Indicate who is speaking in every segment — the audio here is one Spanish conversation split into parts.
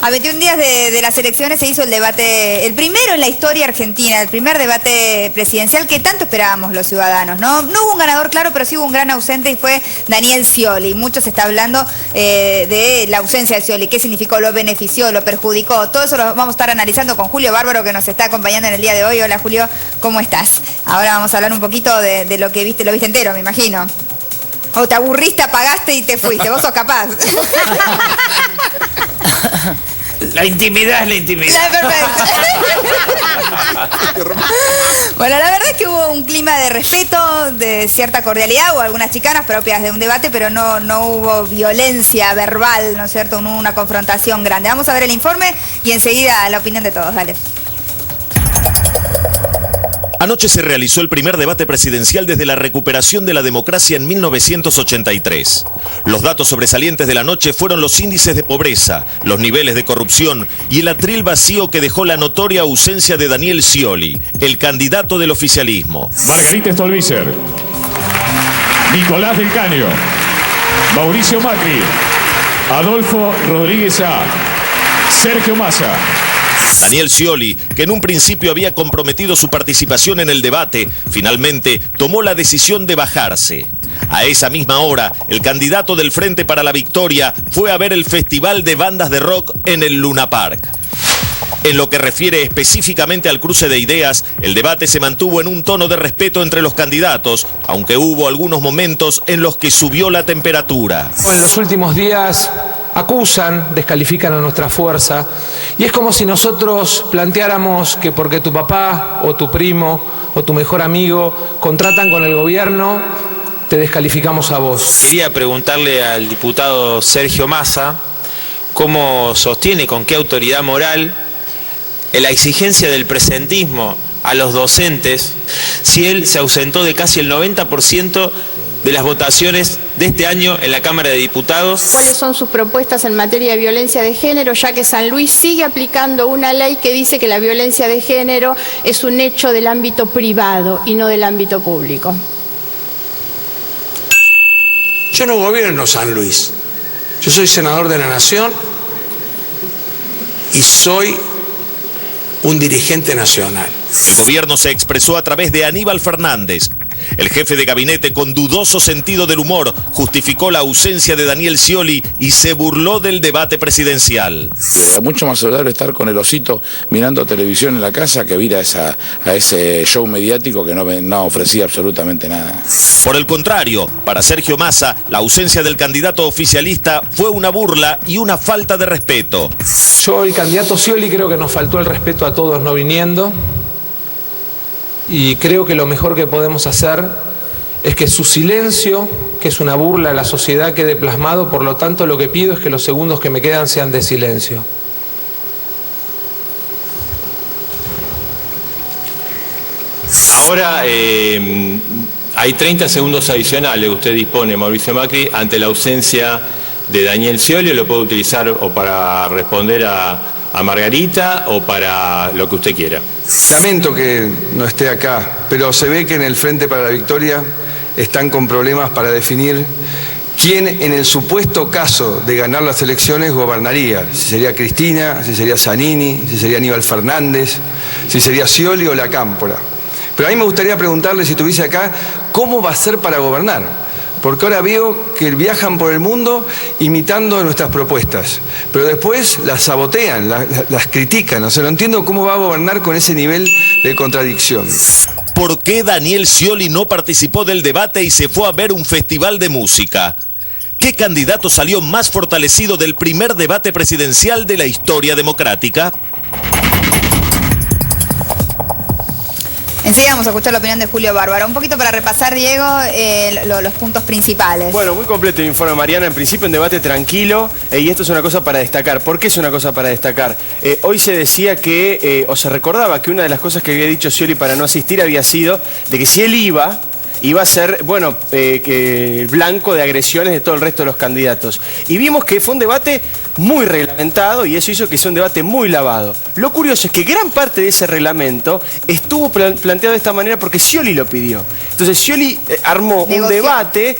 Speaker 1: A 21 días de las elecciones se hizo el debate, el primero en la historia argentina, el primer debate presidencial que tanto esperábamos los ciudadanos, ¿no? No hubo un ganador claro, pero sí hubo un gran ausente y fue Daniel Scioli. Mucho se está hablando de la ausencia de Scioli, qué significó, lo benefició, lo perjudicó. Todo eso lo vamos a estar analizando con Julio Bárbaro, que nos está acompañando en el día de hoy. Hola Julio, ¿cómo estás? Ahora vamos a hablar un poquito de lo que viste, lo viste entero, me imagino. O te aburriste, apagaste y te fuiste. Vos sos capaz.
Speaker 2: La intimidad es la intimidad.
Speaker 1: Perfecto. Bueno, la verdad es que hubo un clima de respeto, de cierta cordialidad, hubo algunas chicanas propias de un debate, pero no hubo violencia verbal, ¿no es cierto? No hubo una confrontación grande. Vamos a ver el informe y enseguida la opinión de todos. Dale.
Speaker 3: Anoche se realizó el primer debate presidencial desde la recuperación de la democracia en 1983. Los datos sobresalientes de la noche fueron los índices de pobreza, los niveles de corrupción y el atril vacío que dejó la notoria ausencia de Daniel Scioli, el candidato del oficialismo.
Speaker 4: Margarita Stolbizer, Nicolás del Caño, Mauricio Macri, Adolfo Rodríguez A, Sergio Massa.
Speaker 3: Daniel Scioli, que en un principio había comprometido su participación en el debate, finalmente tomó la decisión de bajarse. A esa misma hora, el candidato del Frente para la Victoria fue a ver el Festival de Bandas de Rock en el Luna Park. En lo que refiere específicamente al cruce de ideas, el debate se mantuvo en un tono de respeto entre los candidatos, aunque hubo algunos momentos en los que subió la temperatura.
Speaker 5: En los últimos días acusan, descalifican a nuestra fuerza, y es como si nosotros planteáramos que porque tu papá o tu primo o tu mejor amigo contratan con el gobierno, te descalificamos a vos.
Speaker 6: Quería preguntarle al diputado Sergio Massa cómo sostiene, con qué autoridad moral, la exigencia del presentismo a los docentes, si él se ausentó de casi el 90% de las votaciones de este año en la Cámara de Diputados.
Speaker 7: ¿Cuáles son sus propuestas en materia de violencia de género, ya que San Luis sigue aplicando una ley que dice que la violencia de género es un hecho del ámbito privado y no del ámbito público?
Speaker 8: Yo no gobierno San Luis. Yo soy senador de la Nación y soy un dirigente nacional.
Speaker 3: El gobierno se expresó a través de Aníbal Fernández. El jefe de gabinete, con dudoso sentido del humor, justificó la ausencia de Daniel Scioli y se burló del debate presidencial.
Speaker 9: Es mucho más saludable estar con el osito mirando televisión en la casa que ir a ese show mediático que no ofrecía absolutamente nada.
Speaker 3: Por el contrario, para Sergio Massa, la ausencia del candidato oficialista fue una burla y una falta de respeto.
Speaker 5: Yo, el candidato Scioli, creo que nos faltó el respeto a todos no viniendo. Y creo que lo mejor que podemos hacer es que su silencio, que es una burla a la sociedad, quede plasmado. Por lo tanto, lo que pido es que los segundos que me quedan sean de silencio.
Speaker 6: Ahora hay 30 segundos adicionales que usted dispone, Mauricio Macri, ante la ausencia de Daniel Scioli. Lo puede utilizar o para responder a Margarita o para lo que usted quiera.
Speaker 10: Lamento que no esté acá, pero se ve que en el Frente para la Victoria están con problemas para definir quién, en el supuesto caso de ganar las elecciones, gobernaría. Si sería Cristina, si sería Zanini, si sería Aníbal Fernández, si sería Scioli o La Cámpora. Pero a mí me gustaría preguntarle, si estuviese acá, ¿cómo va a ser para gobernar? Porque ahora veo que viajan por el mundo imitando nuestras propuestas, pero después las sabotean, las critican. O sea, no entiendo cómo va a gobernar con ese nivel de contradicción.
Speaker 3: ¿Por qué Daniel Scioli no participó del debate y se fue a ver un festival de música? ¿Qué candidato salió más fortalecido del primer debate presidencial de la historia democrática?
Speaker 1: Enseguida vamos a escuchar la opinión de Julio Bárbaro. Un poquito para repasar, Diego, los puntos principales.
Speaker 11: Bueno, muy completo el informe, Mariana. En principio, un debate tranquilo, y esto es una cosa para destacar. ¿Por qué es una cosa para destacar? Hoy se decía que, o se recordaba que una de las cosas que había dicho Scioli para no asistir había sido de que si él iba a ser, bueno, blanco de agresiones de todo el resto de los candidatos. Y vimos que fue un debate muy reglamentado y eso hizo que sea un debate muy lavado. Lo curioso es que gran parte de ese reglamento estuvo planteado de esta manera porque Scioli lo pidió. Entonces Scioli armó un debate,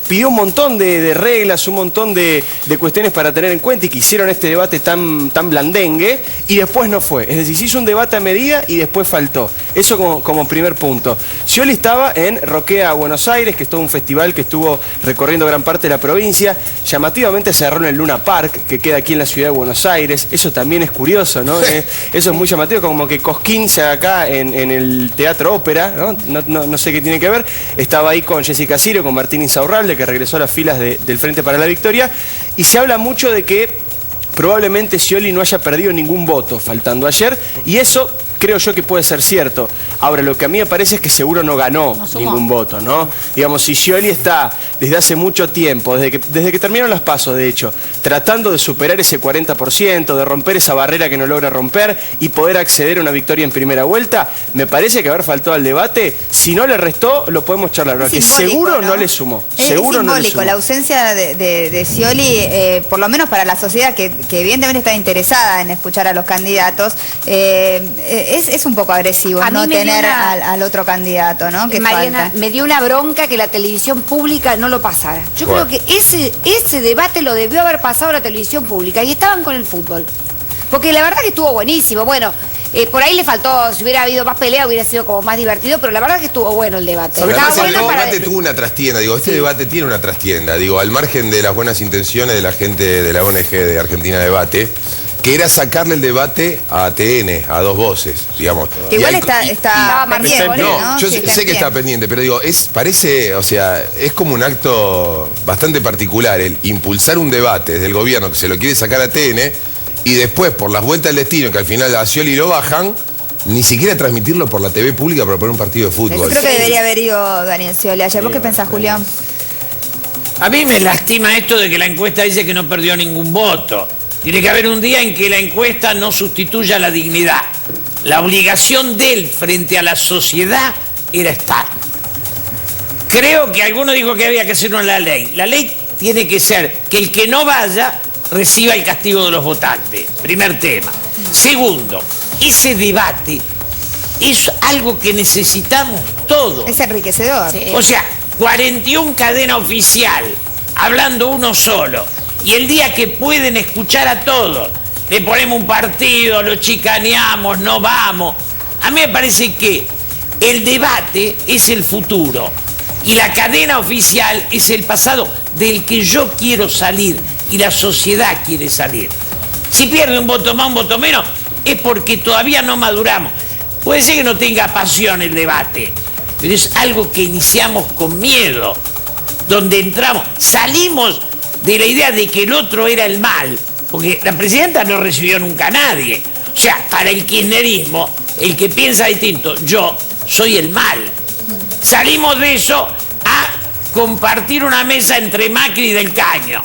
Speaker 11: pidió un montón de reglas, un montón de cuestiones para tener en cuenta y que hicieron este debate tan blandengue y después no fue. Es decir, se hizo un debate a medida y después faltó. Eso como primer punto. Scioli estaba en Roquea, Buenos Aires, que es todo un festival que estuvo recorriendo gran parte de la provincia. Llamativamente cerró en el Luna Park, que queda aquí en la ciudad de Buenos Aires. Eso también es curioso, ¿no? Eso es muy llamativo, como que Cosquín se haga acá en el Teatro Ópera, ¿no? No sé qué tiene que ver. Estaba ahí con Jessica Sirio, con Martín Insaurralde, que regresó a las filas del Frente para la Victoria. Y se habla mucho de que probablemente Scioli no haya perdido ningún voto faltando ayer, y eso creo yo que puede ser cierto. Ahora, lo que a mí me parece es que seguro no ganó ningún voto, ¿no? Digamos, si Scioli está desde hace mucho tiempo, desde que terminaron las PASO, de hecho, tratando de superar ese 40%, de romper esa barrera que no logra romper y poder acceder a una victoria en primera vuelta, me parece que haber faltado al debate, si no le restó, lo podemos charlar, porque seguro no le sumó. Seguro no le sumó.
Speaker 1: La ausencia de Scioli, por lo menos para la sociedad que evidentemente está interesada en escuchar a los candidatos, es un poco agresivo no tener al otro candidato, ¿no? Que
Speaker 12: Mariana, me dio una bronca que la televisión pública no lo pasara. Yo creo que ese debate lo debió haber pasado la televisión pública y estaban con el fútbol. Porque la verdad que estuvo buenísimo. Bueno, por ahí le faltó, si hubiera habido más pelea hubiera sido como más divertido, pero la verdad que estuvo bueno el debate.
Speaker 13: El debate tuvo una trastienda, este debate tiene una trastienda, al margen de las buenas intenciones de la gente de la ONG de Argentina Debate, que era sacarle el debate a ATN, a Dos Voces, digamos.
Speaker 1: Que igual está pendiente, ¿no?
Speaker 13: Yo sé que está pendiente, pero parece, es como un acto bastante particular el impulsar un debate desde el gobierno que se lo quiere sacar a ATN y después, por las vueltas del destino, que al final a Scioli lo bajan, ni siquiera transmitirlo por la TV pública para poner un partido de fútbol.
Speaker 1: Yo creo que debería haber ido Daniel Scioli ayer. ¿Vos qué pensás, Julián?
Speaker 2: A mí me lastima esto de que la encuesta dice que no perdió ningún voto. Tiene que haber un día en que la encuesta no sustituya la dignidad. La obligación de él frente a la sociedad era estar. Creo que alguno dijo que había que hacer la ley. La ley tiene que ser que el que no vaya reciba el castigo de los votantes. Primer tema. Segundo, ese debate es algo que necesitamos todos.
Speaker 1: Es enriquecedor.
Speaker 2: Sí. O sea, 41 cadena oficial, hablando uno solo. Y el día que pueden escuchar a todos, le ponemos un partido, lo chicaneamos, no vamos. A mí me parece que el debate es el futuro y la cadena oficial es el pasado del que yo quiero salir y la sociedad quiere salir. Si pierde un voto más, un voto menos, es porque todavía no maduramos. Puede ser que no tenga pasión el debate, pero es algo que iniciamos con miedo, donde entramos, salimos de la idea de que el otro era el mal, porque la presidenta no recibió nunca a nadie. O sea, para el kirchnerismo, el que piensa distinto, yo soy el mal. Salimos de eso a compartir una mesa entre Macri y Del Caño.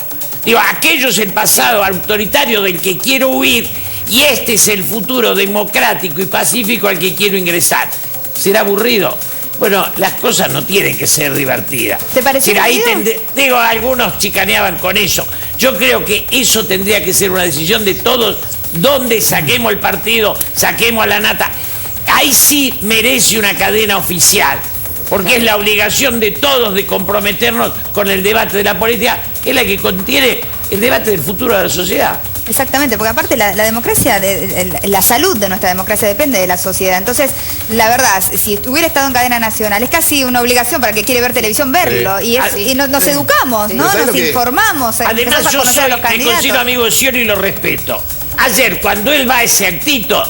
Speaker 2: Aquello es el pasado autoritario del que quiero huir y este es el futuro democrático y pacífico al que quiero ingresar. ¿Será aburrido? Bueno, las cosas no tienen que ser divertidas.
Speaker 1: ¿Te pareció
Speaker 2: aburrido? Algunos chicaneaban con eso. Yo creo que eso tendría que ser una decisión de todos, donde saquemos el partido, saquemos a la nata. Ahí sí merece una cadena oficial, porque es la obligación de todos de comprometernos con el debate de la política, que es la que contiene el debate del futuro de la sociedad.
Speaker 1: Exactamente, porque aparte la democracia, la salud de nuestra democracia depende de la sociedad. Entonces, la verdad, si hubiera estado en cadena nacional, es casi una obligación para el que quiere ver televisión verlo. Y nos educamos, ¿no? Nos informamos.
Speaker 2: Además, yo me considero amigo de Scioli y lo respeto. Ayer, cuando él va a ese actito,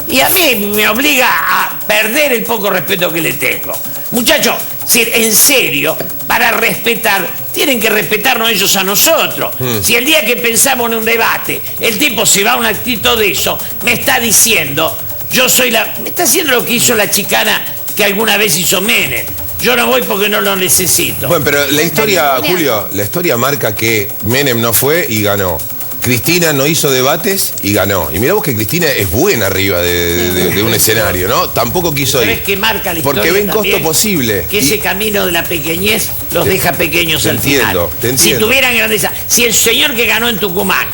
Speaker 2: y a mí me obliga a perder el poco respeto que le tengo. Muchachos, en serio, para respetar, tienen que respetarnos ellos a nosotros. Si el día que pensamos en un debate, el tipo se va a un actito de eso, me está diciendo, me está haciendo lo que hizo la chicana que alguna vez hizo Menem. Yo no voy porque no lo necesito.
Speaker 13: Bueno, pero la historia, Julio, la historia marca que Menem no fue y ganó. Cristina no hizo debates y ganó. Y mirá vos que Cristina es buena arriba de un escenario, ¿no? Tampoco quiso ir.
Speaker 2: ¿Sabés qué marca la historia?
Speaker 13: Porque ven costo posible.
Speaker 2: Que ese camino de la pequeñez los deja pequeños al final.
Speaker 13: Te entiendo.
Speaker 2: Si tuvieran grandeza. Si el señor que ganó en Tucumán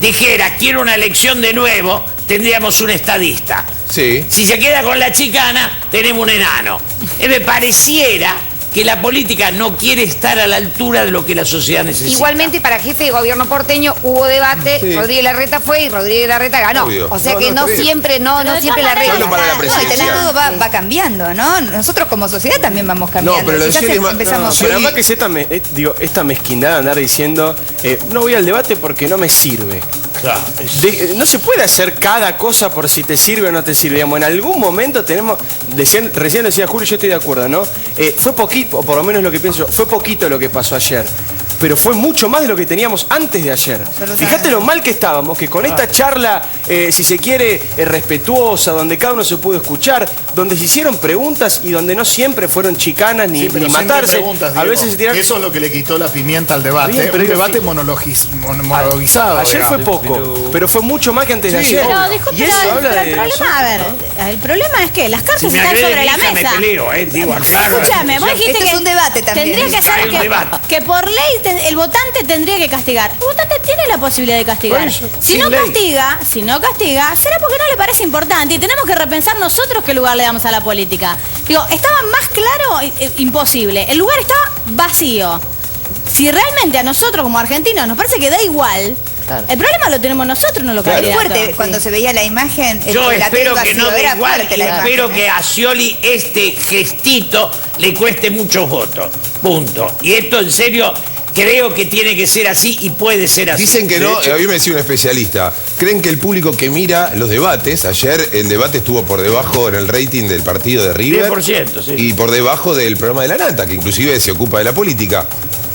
Speaker 2: dijera quiero una elección de nuevo, tendríamos un estadista.
Speaker 13: Sí.
Speaker 2: Si se queda con la chicana, tenemos un enano. Me pareciera que la política no quiere estar a la altura de lo que la sociedad necesita.
Speaker 12: Igualmente, para jefe de gobierno porteño hubo debate,
Speaker 13: Sí.
Speaker 12: Rodríguez Larreta fue y Rodríguez Larreta ganó.
Speaker 13: Obvio.
Speaker 12: O sea
Speaker 13: No,
Speaker 12: que
Speaker 13: no,
Speaker 12: no
Speaker 13: está bien.
Speaker 12: siempre, no siempre la regla.
Speaker 13: Solo para la
Speaker 1: No, y
Speaker 13: presidencial.
Speaker 1: también todo va cambiando, ¿no? Nosotros como sociedad también vamos cambiando.
Speaker 13: No, pero lo de
Speaker 1: Quizás
Speaker 13: Scioli es más-
Speaker 1: empezamos...
Speaker 11: Pero además que es esta mezquindad de andar diciendo, no voy al debate porque no me sirve.
Speaker 2: Claro.
Speaker 11: No se puede hacer cada cosa por si te sirve o no te sirve. Digamos, en algún momento tenemos, recién decía Julio, yo estoy de acuerdo, ¿no? Fue poquito, o por lo menos lo que pienso yo, fue poquito lo que pasó ayer. Pero fue mucho más de lo que teníamos antes de ayer. Fíjate lo mal que estábamos, que con esta charla, si se quiere, respetuosa, donde cada uno se pudo escuchar, donde se hicieron preguntas y donde no siempre fueron chicanas ni,
Speaker 14: Sí, pero
Speaker 11: ni
Speaker 14: siempre
Speaker 11: matarse.
Speaker 14: preguntas,
Speaker 11: A
Speaker 14: Diego,
Speaker 11: veces se tiraron...
Speaker 14: Eso es lo que le quitó la pimienta al debate.
Speaker 11: Bien, pero
Speaker 14: un
Speaker 11: digo,
Speaker 14: debate
Speaker 11: sí.
Speaker 14: monologizado.
Speaker 11: Ayer fue poco, pero fue mucho más que antes de ayer.
Speaker 15: Pero disculpe,
Speaker 11: Y eso habla
Speaker 15: pero el
Speaker 11: de
Speaker 15: problema, a ver, el problema es que las cartas
Speaker 2: Si me
Speaker 15: están
Speaker 2: agrede
Speaker 15: sobre
Speaker 2: mi
Speaker 15: la
Speaker 2: hija,
Speaker 15: mesa.
Speaker 2: me peleo, digo, aclaro.
Speaker 15: Escúchame, vos dijiste
Speaker 1: Esto
Speaker 15: que
Speaker 1: es un debate también.
Speaker 15: tendría que ser
Speaker 2: Hay un debate.
Speaker 15: que por ley el votante tendría que castigar. El votante tiene la posibilidad de castigar.
Speaker 11: Por eso,
Speaker 15: Si
Speaker 11: sin
Speaker 15: no
Speaker 11: ley.
Speaker 15: castiga, será porque no le parece importante y tenemos que repensar nosotros qué lugar le damos a la política. Digo, estaba más claro, imposible. El lugar estaba vacío. Si realmente a nosotros como argentinos nos parece que da igual, el problema lo tenemos nosotros, no lo
Speaker 1: Claro.
Speaker 15: candidatos.
Speaker 1: Es fuerte cuando se veía la imagen.
Speaker 2: Yo
Speaker 1: el
Speaker 2: espero
Speaker 1: hotel
Speaker 2: que no
Speaker 1: vacío,
Speaker 2: dé
Speaker 1: era
Speaker 2: igual
Speaker 1: fuerte
Speaker 2: y
Speaker 1: la imagen,
Speaker 2: espero
Speaker 1: ¿eh?
Speaker 2: que a Scioli este gestito le cueste muchos votos. Punto. Y esto en serio creo que tiene que ser así y puede ser así.
Speaker 13: Dicen que no, hoy me decía un especialista, creen que el público que mira los debates, ayer el debate estuvo por debajo en el rating del partido de River
Speaker 2: 10%, sí.
Speaker 13: y por debajo del programa de la Nata, que inclusive se ocupa de la política.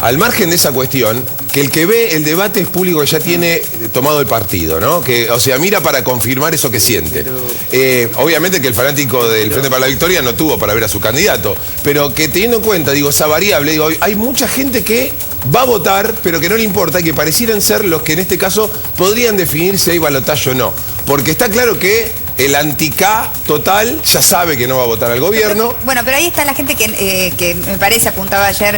Speaker 13: Al margen de esa cuestión, que el que ve el debate es público que ya tiene tomado el partido, ¿no? Que, o sea, mira para confirmar eso que siente. Obviamente que el fanático del Frente para la Victoria no tuvo para ver a su candidato, pero que teniendo en cuenta, digo, esa variable, digo, hay mucha gente que va a votar, pero que no le importa, y que parecieran ser los que en este caso podrían definir si hay balotaje o no. Porque está claro que el anti-K total ya sabe que no va a votar al gobierno.
Speaker 1: Bueno, pero ahí está la gente que me parece apuntaba ayer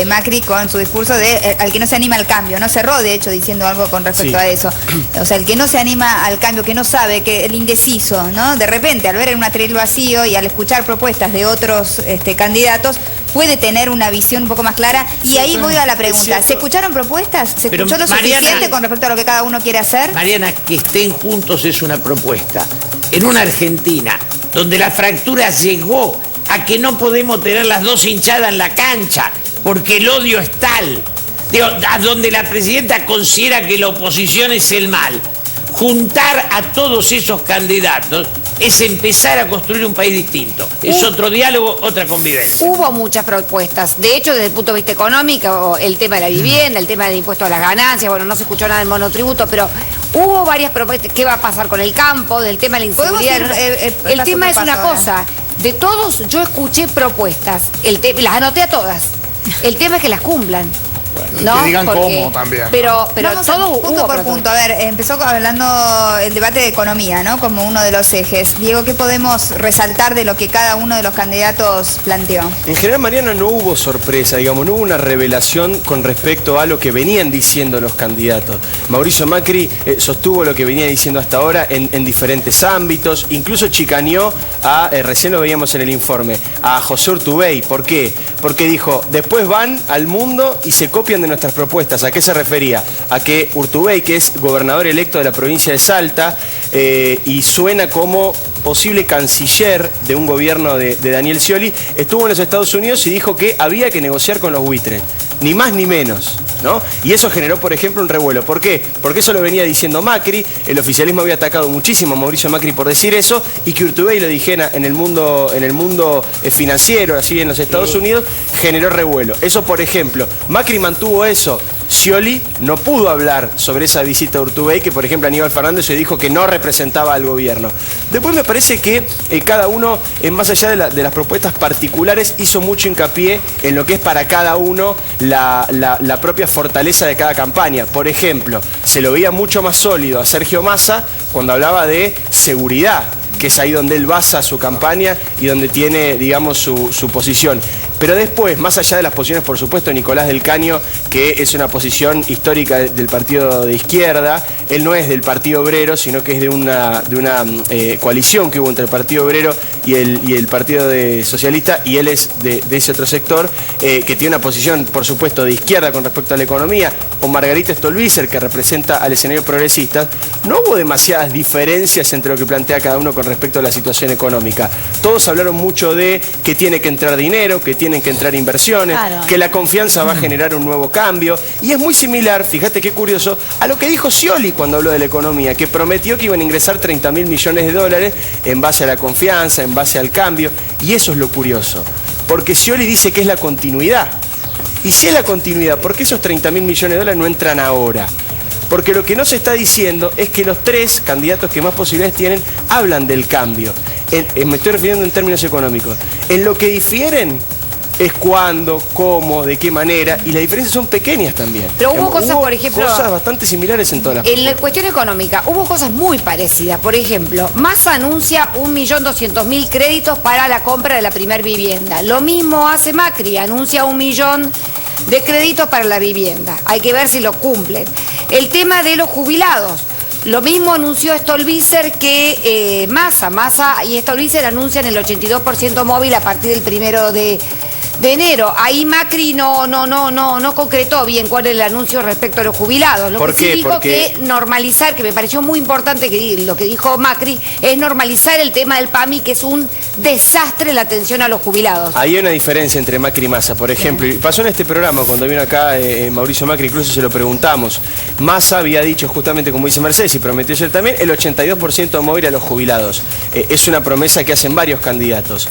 Speaker 1: Macri con su discurso de al que no se anima al cambio. No cerró, de hecho, diciendo algo con respecto a eso. O sea, el que no se anima al cambio, que no sabe, que el indeciso, ¿no? De repente, al ver un atril vacío y al escuchar propuestas de otros candidatos, puede tener una visión un poco más clara. Y ahí voy a la pregunta. ¿Se escucharon propuestas? ¿Se
Speaker 2: Pero,
Speaker 1: escuchó lo
Speaker 2: Mariana,
Speaker 1: suficiente con respecto a lo que cada uno quiere hacer?
Speaker 2: Mariana, que estén juntos es una propuesta. En una Argentina donde la fractura llegó a que no podemos tener las dos hinchadas en la cancha porque el odio es tal, digo, a donde la presidenta considera que la oposición es el mal. Juntar a todos esos candidatos es empezar a construir un país distinto. Es otro diálogo, otra convivencia.
Speaker 12: Hubo muchas propuestas. De hecho, desde el punto de vista económico, el tema de la vivienda, el tema del impuesto a las ganancias, bueno, no se escuchó nada del monotributo, pero hubo varias propuestas. ¿Qué va a pasar con el campo? Del tema de la inseguridad.
Speaker 1: Podemos ir,
Speaker 12: El
Speaker 1: paso
Speaker 12: tema
Speaker 1: por
Speaker 12: es una
Speaker 1: paso,
Speaker 12: cosa. De todos, yo escuché propuestas. Las anoté a todas. El tema es que las cumplan. ¿No?
Speaker 14: Que digan
Speaker 12: Porque-
Speaker 14: cómo también.
Speaker 12: Pero
Speaker 1: Vamos
Speaker 12: todo
Speaker 1: punto
Speaker 12: hubo
Speaker 1: por
Speaker 12: propuestas.
Speaker 1: punto. A ver, empezó hablando el debate de economía, ¿no? Como uno de los ejes. Diego, ¿qué podemos resaltar de lo que cada uno de los candidatos planteó?
Speaker 11: En general, Mariana, no hubo sorpresa, digamos, no hubo una revelación con respecto a lo que venían diciendo los candidatos. Mauricio Macri sostuvo lo que venía diciendo hasta ahora en diferentes ámbitos, incluso chicaneó recién lo veíamos en el informe, a José Urtubey. ¿Por qué? Porque dijo, después van al mundo y se copian de nuestras propuestas. ¿A qué se refería? A que Urtubey, que es gobernador electo de la provincia de Salta, y suena como posible canciller de un gobierno de Daniel Scioli, estuvo en los Estados Unidos y dijo que había que negociar con los buitres, ni más ni menos, ¿no? Y eso generó, por ejemplo, un revuelo. ¿Por qué? Porque eso lo venía diciendo Macri, el oficialismo había atacado muchísimo a Mauricio Macri por decir eso, y que Urtubey lo dijera en el mundo financiero, así en los Estados Unidos, generó revuelo. Eso, por ejemplo, Macri mantuvo eso. Scioli no pudo hablar sobre esa visita a Urtubey, que por ejemplo Aníbal Fernández se dijo que no representaba al gobierno. Después me parece que cada uno, más allá de las propuestas particulares, hizo mucho hincapié en lo que es para cada uno la propia fortaleza de cada campaña. Por ejemplo, se lo veía mucho más sólido a Sergio Massa cuando hablaba de seguridad, que es ahí donde él basa su campaña y donde tiene, digamos, su posición. Pero después, más allá de las posiciones, por supuesto, Nicolás del Caño, que es una posición histórica del partido de izquierda, él no es del Partido Obrero, sino que es de una coalición que hubo entre el Partido Obrero y el Partido Socialista, y él es de ese otro sector, que tiene una posición, por supuesto, de izquierda con respecto a la economía, o Margarita Stolbizer, que representa al escenario progresista. No hubo demasiadas diferencias entre lo que plantea cada uno con respecto a la situación económica. Todos hablaron mucho de que tiene que entrar dinero, que tienen que entrar inversiones, claro, que la confianza va a generar un nuevo cambio, y es muy similar, fíjate qué curioso, a lo que dijo Scioli cuando habló de la economía, que prometió que iban a ingresar 30.000 millones de dólares en base a la confianza, en base al cambio, y eso es lo curioso, porque Scioli dice que es la continuidad. Y si es la continuidad, ¿por qué esos 30.000 millones de dólares no entran ahora? Porque lo que no se está diciendo es que los tres candidatos que más posibilidades tienen hablan del cambio. Me estoy refiriendo en términos económicos. En lo que difieren es cuándo, cómo, de qué manera, y las diferencias son pequeñas también.
Speaker 12: Pero hubo cosas, por ejemplo,
Speaker 11: cosas bastante similares en todas las
Speaker 12: en la cuestión económica, hubo cosas muy parecidas. Por ejemplo, Massa anuncia 1.200.000 créditos para la compra de la primer vivienda. Lo mismo hace Macri, anuncia 1 millón de créditos para la vivienda. Hay que ver si lo cumplen. El tema de los jubilados. Lo mismo anunció Stolbizer que Massa y Stolbizer anuncian el 82% móvil a partir del 1 de enero. Ahí Macri no concretó bien cuál es el anuncio respecto a los jubilados. Lo que sí dijo que normalizar, que me pareció muy importante que lo que dijo Macri, es normalizar el tema del PAMI, que es un desastre la atención a los jubilados.
Speaker 11: Hay una diferencia entre Macri y Massa, por ejemplo, y pasó en este programa cuando vino acá Mauricio Macri, incluso se lo preguntamos. Massa había dicho justamente, como dice Mercedes, y prometió ayer también, el 82% móvil a los jubilados. Es una promesa que hacen varios candidatos.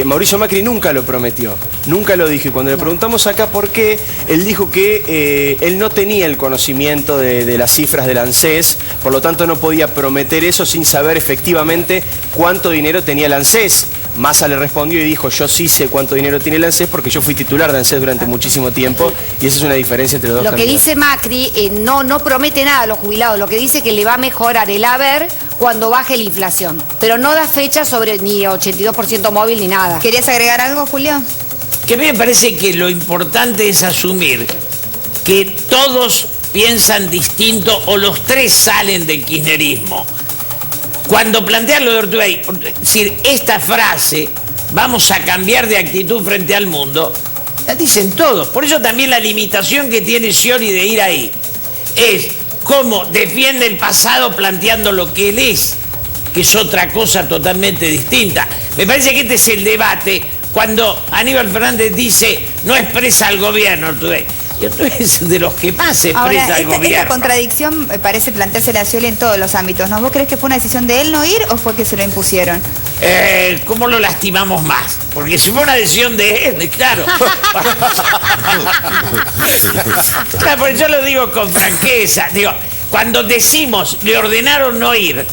Speaker 11: Mauricio Macri nunca lo prometió. Nunca lo dijo, y cuando le preguntamos acá por qué, él dijo que él no tenía el conocimiento de las cifras del ANSES, por lo tanto no podía prometer eso sin saber efectivamente cuánto dinero tenía el ANSES. Massa le respondió y dijo, yo sí sé cuánto dinero tiene el ANSES porque yo fui titular de ANSES durante muchísimo tiempo, y esa es una diferencia entre los dos candidatos.
Speaker 12: Lo que dice Macri no promete nada a los jubilados, lo que dice que le va a mejorar el haber cuando baje la inflación, pero no da fecha sobre ni 82% móvil ni nada.
Speaker 1: ¿Querías agregar algo, Julio?
Speaker 2: Que a mí me parece que lo importante es asumir que todos piensan distinto o los tres salen del kirchnerismo. Cuando plantean lo de Ortubey, es decir, esta frase, vamos a cambiar de actitud frente al mundo, la dicen todos. Por eso también la limitación que tiene Scioli de ir ahí es cómo defiende el pasado planteando lo que él es, que es otra cosa totalmente distinta. Me parece que este es el debate. Cuando Aníbal Fernández dice, no expresa al gobierno, Ortubey, y Ortubey es de los que más expresa al gobierno.
Speaker 1: Esta contradicción parece plantearse la Scioli en todos los ámbitos, ¿no? ¿Vos crees que fue una decisión de él no ir o fue que se lo impusieron?
Speaker 2: ¿Cómo lo lastimamos más? Porque si fue una decisión de él, claro. Claro, por eso lo digo con franqueza. Digo, cuando decimos, le ordenaron no ir,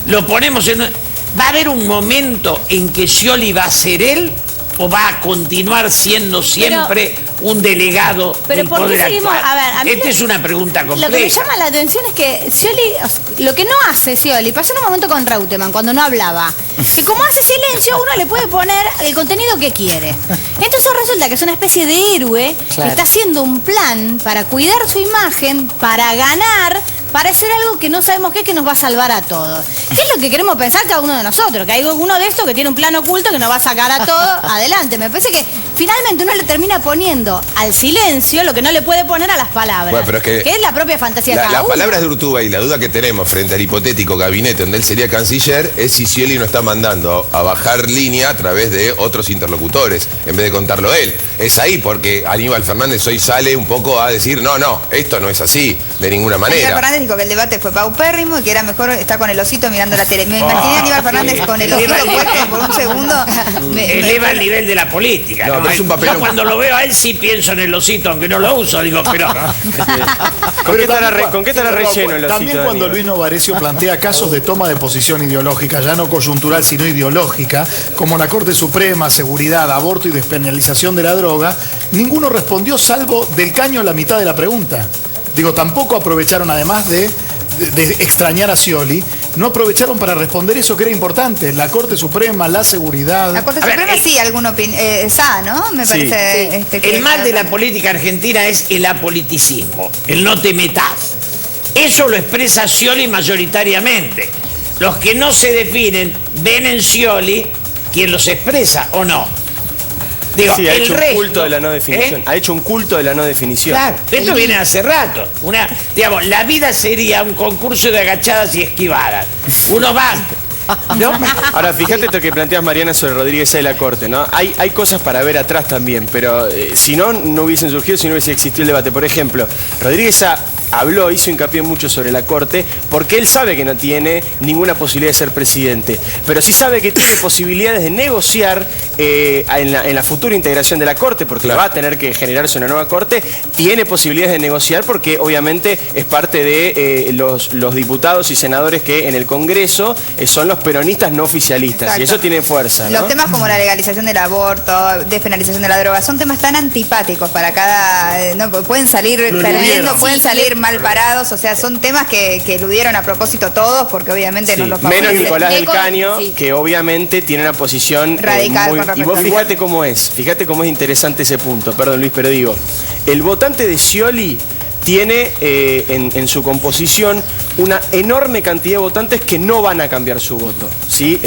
Speaker 2: lo ponemos en... ¿Va a haber un momento en que Scioli va a ser él o va a continuar siendo siempre un delegado del poder actual?
Speaker 15: A ver,
Speaker 2: esta es una pregunta compleja.
Speaker 15: Lo que me llama la atención es que Scioli, lo que no hace Scioli, pasó en un momento con Reutemann cuando no hablaba, que como hace silencio uno le puede poner el contenido que quiere. Entonces resulta que es una especie de héroe que está haciendo un plan para cuidar su imagen, para ganar, para hacer algo que no sabemos qué, que nos va a salvar a todos. ¿Qué es lo que queremos pensar cada uno de nosotros? Que hay uno de estos que tiene un plan oculto que nos va a sacar a todos adelante. Me parece que finalmente uno le termina poniendo al silencio lo que no le puede poner a las palabras.
Speaker 13: Bueno, pero es que
Speaker 15: es la propia fantasía de cada
Speaker 13: las
Speaker 15: uno.
Speaker 13: Palabras de Urtubey y la duda que tenemos frente al hipotético gabinete donde él sería canciller es si Scioli no está mandando a bajar línea a través de otros interlocutores en vez de contarlo él. Es ahí porque Aníbal Fernández hoy sale un poco a decir no, esto no es así, de ninguna manera.
Speaker 1: Aníbal Fernández dijo que el debate fue paupérrimo y que era mejor estar con el osito mirando la tele. Me imaginé a Aníbal Fernández con el osito puesto por un segundo.
Speaker 2: Eleva el nivel de la política.
Speaker 13: No, pero es un papelón.
Speaker 2: Yo cuando lo veo a él sí pienso en el osito, aunque no lo uso, digo, pero...
Speaker 11: ¿Con qué estará relleno el osito?
Speaker 14: También cuando Luis Novarecio plantea casos de toma de posición ideológica, ya no coyuntural sino ideológica, como la Corte Suprema, seguridad, aborto y despenalización de la droga, ninguno respondió salvo del Caño la mitad de la pregunta. Digo, tampoco aprovecharon además de de extrañar a Scioli, no aprovecharon para responder eso que era importante, la Corte Suprema, la seguridad.
Speaker 1: La Corte Suprema sí, alguno está, ¿no? Me parece.
Speaker 2: El mal de la política argentina es el apoliticismo, el no te metás. Eso lo expresa Scioli mayoritariamente. Los que no se definen ven en Scioli quien los expresa o no. Digo,
Speaker 11: sí, ha hecho
Speaker 2: resto,
Speaker 11: un culto de la no definición. Ha hecho un culto de la no definición.
Speaker 2: Claro, esto viene hace rato. Digamos, la vida sería un concurso de agachadas y esquivadas. Uno va. ¿No?
Speaker 11: Ahora, fíjate esto que planteas, Mariana, sobre Rodríguez Sá y la Corte, ¿no? Hay cosas para ver atrás también, pero si no hubiesen surgido, si no hubiese existido el debate. Por ejemplo, Rodríguez Sá hizo hincapié mucho sobre la Corte, porque él sabe que no tiene ninguna posibilidad de ser presidente, pero sí sabe que tiene posibilidades de negociar en la futura integración de la Corte, porque va a tener que generarse una nueva Corte, tiene posibilidades de negociar porque obviamente es parte de los diputados y senadores que en el Congreso son los peronistas no oficialistas. Exacto. Y eso tiene fuerza, ¿no?
Speaker 1: Los temas como la legalización del aborto, despenalización de la droga, son temas tan antipáticos para cada... ¿no? Pueden salir perdiendo, pueden salir mal parados, o sea, son temas que eludieron a propósito todos, porque obviamente no los favorecen.
Speaker 11: Menos Nicolás del Caño, que obviamente tiene una posición
Speaker 1: radical.
Speaker 11: Y vos fíjate cómo es interesante ese punto, perdón Luis, pero digo, el votante de Scioli tiene en su composición una enorme cantidad de votantes que no van a cambiar su voto, ¿sí?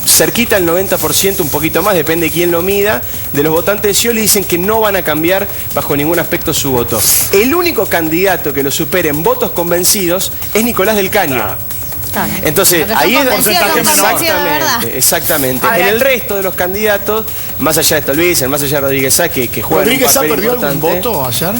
Speaker 11: Cerquita al 90%, un poquito más, depende de quién lo mida, de los votantes de Scioli dicen que no van a cambiar bajo ningún aspecto su voto. El único candidato que lo supere en votos convencidos es Nicolás del Caño. Entonces, ahí es exactamente. En el resto de los candidatos, más allá de Stolbizer, más allá de Rodríguez Sá, que juegan
Speaker 14: ¿Rodríguez Sá
Speaker 11: un papel
Speaker 14: perdió
Speaker 11: importante.
Speaker 14: algún voto ayer?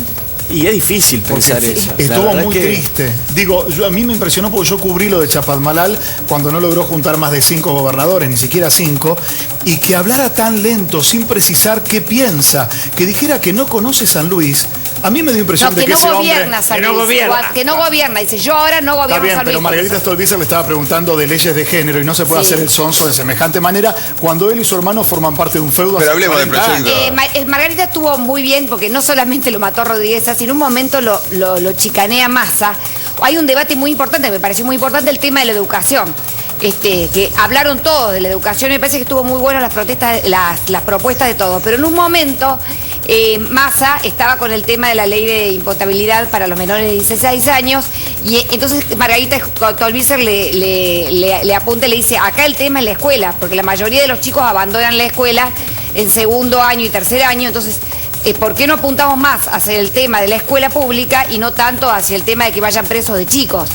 Speaker 11: Y es difícil pensar eso.
Speaker 14: Estuvo muy triste. Digo, a mí me impresionó porque yo cubrí lo de Chapadmalal cuando no logró juntar más de 5 gobernadores, ni siquiera 5, y que hablara tan lento, sin precisar qué piensa, que dijera que no conoce San Luis. A mí me dio impresión de que ese hombre...
Speaker 12: Que no gobierna. Dice, yo ahora no gobierno.
Speaker 14: Está bien,
Speaker 12: San Luis.
Speaker 14: pero Margarita Stolbizer le estaba preguntando de leyes de género y no se puede hacer el sonso de semejante manera cuando él y su hermano forman parte de un feudo.
Speaker 13: Pero hablemos de proyecto.
Speaker 12: Margarita estuvo muy bien porque no solamente lo mató Rodríguez Sá, sino en un momento lo chicanea Massa. Hay un debate muy importante, me pareció muy importante el tema de la educación. Que hablaron todos de la educación, me parece que estuvo muy bueno las protestas, las propuestas de todos, pero en un momento Massa estaba con el tema de la ley de imputabilidad para los menores de 16 años y entonces Margarita Stolbizer le apunta y le dice, acá el tema es la escuela, porque la mayoría de los chicos abandonan la escuela en segundo año y tercer año, entonces ¿por qué no apuntamos más hacia el tema de la escuela pública y no tanto hacia el tema de que vayan presos de chicos?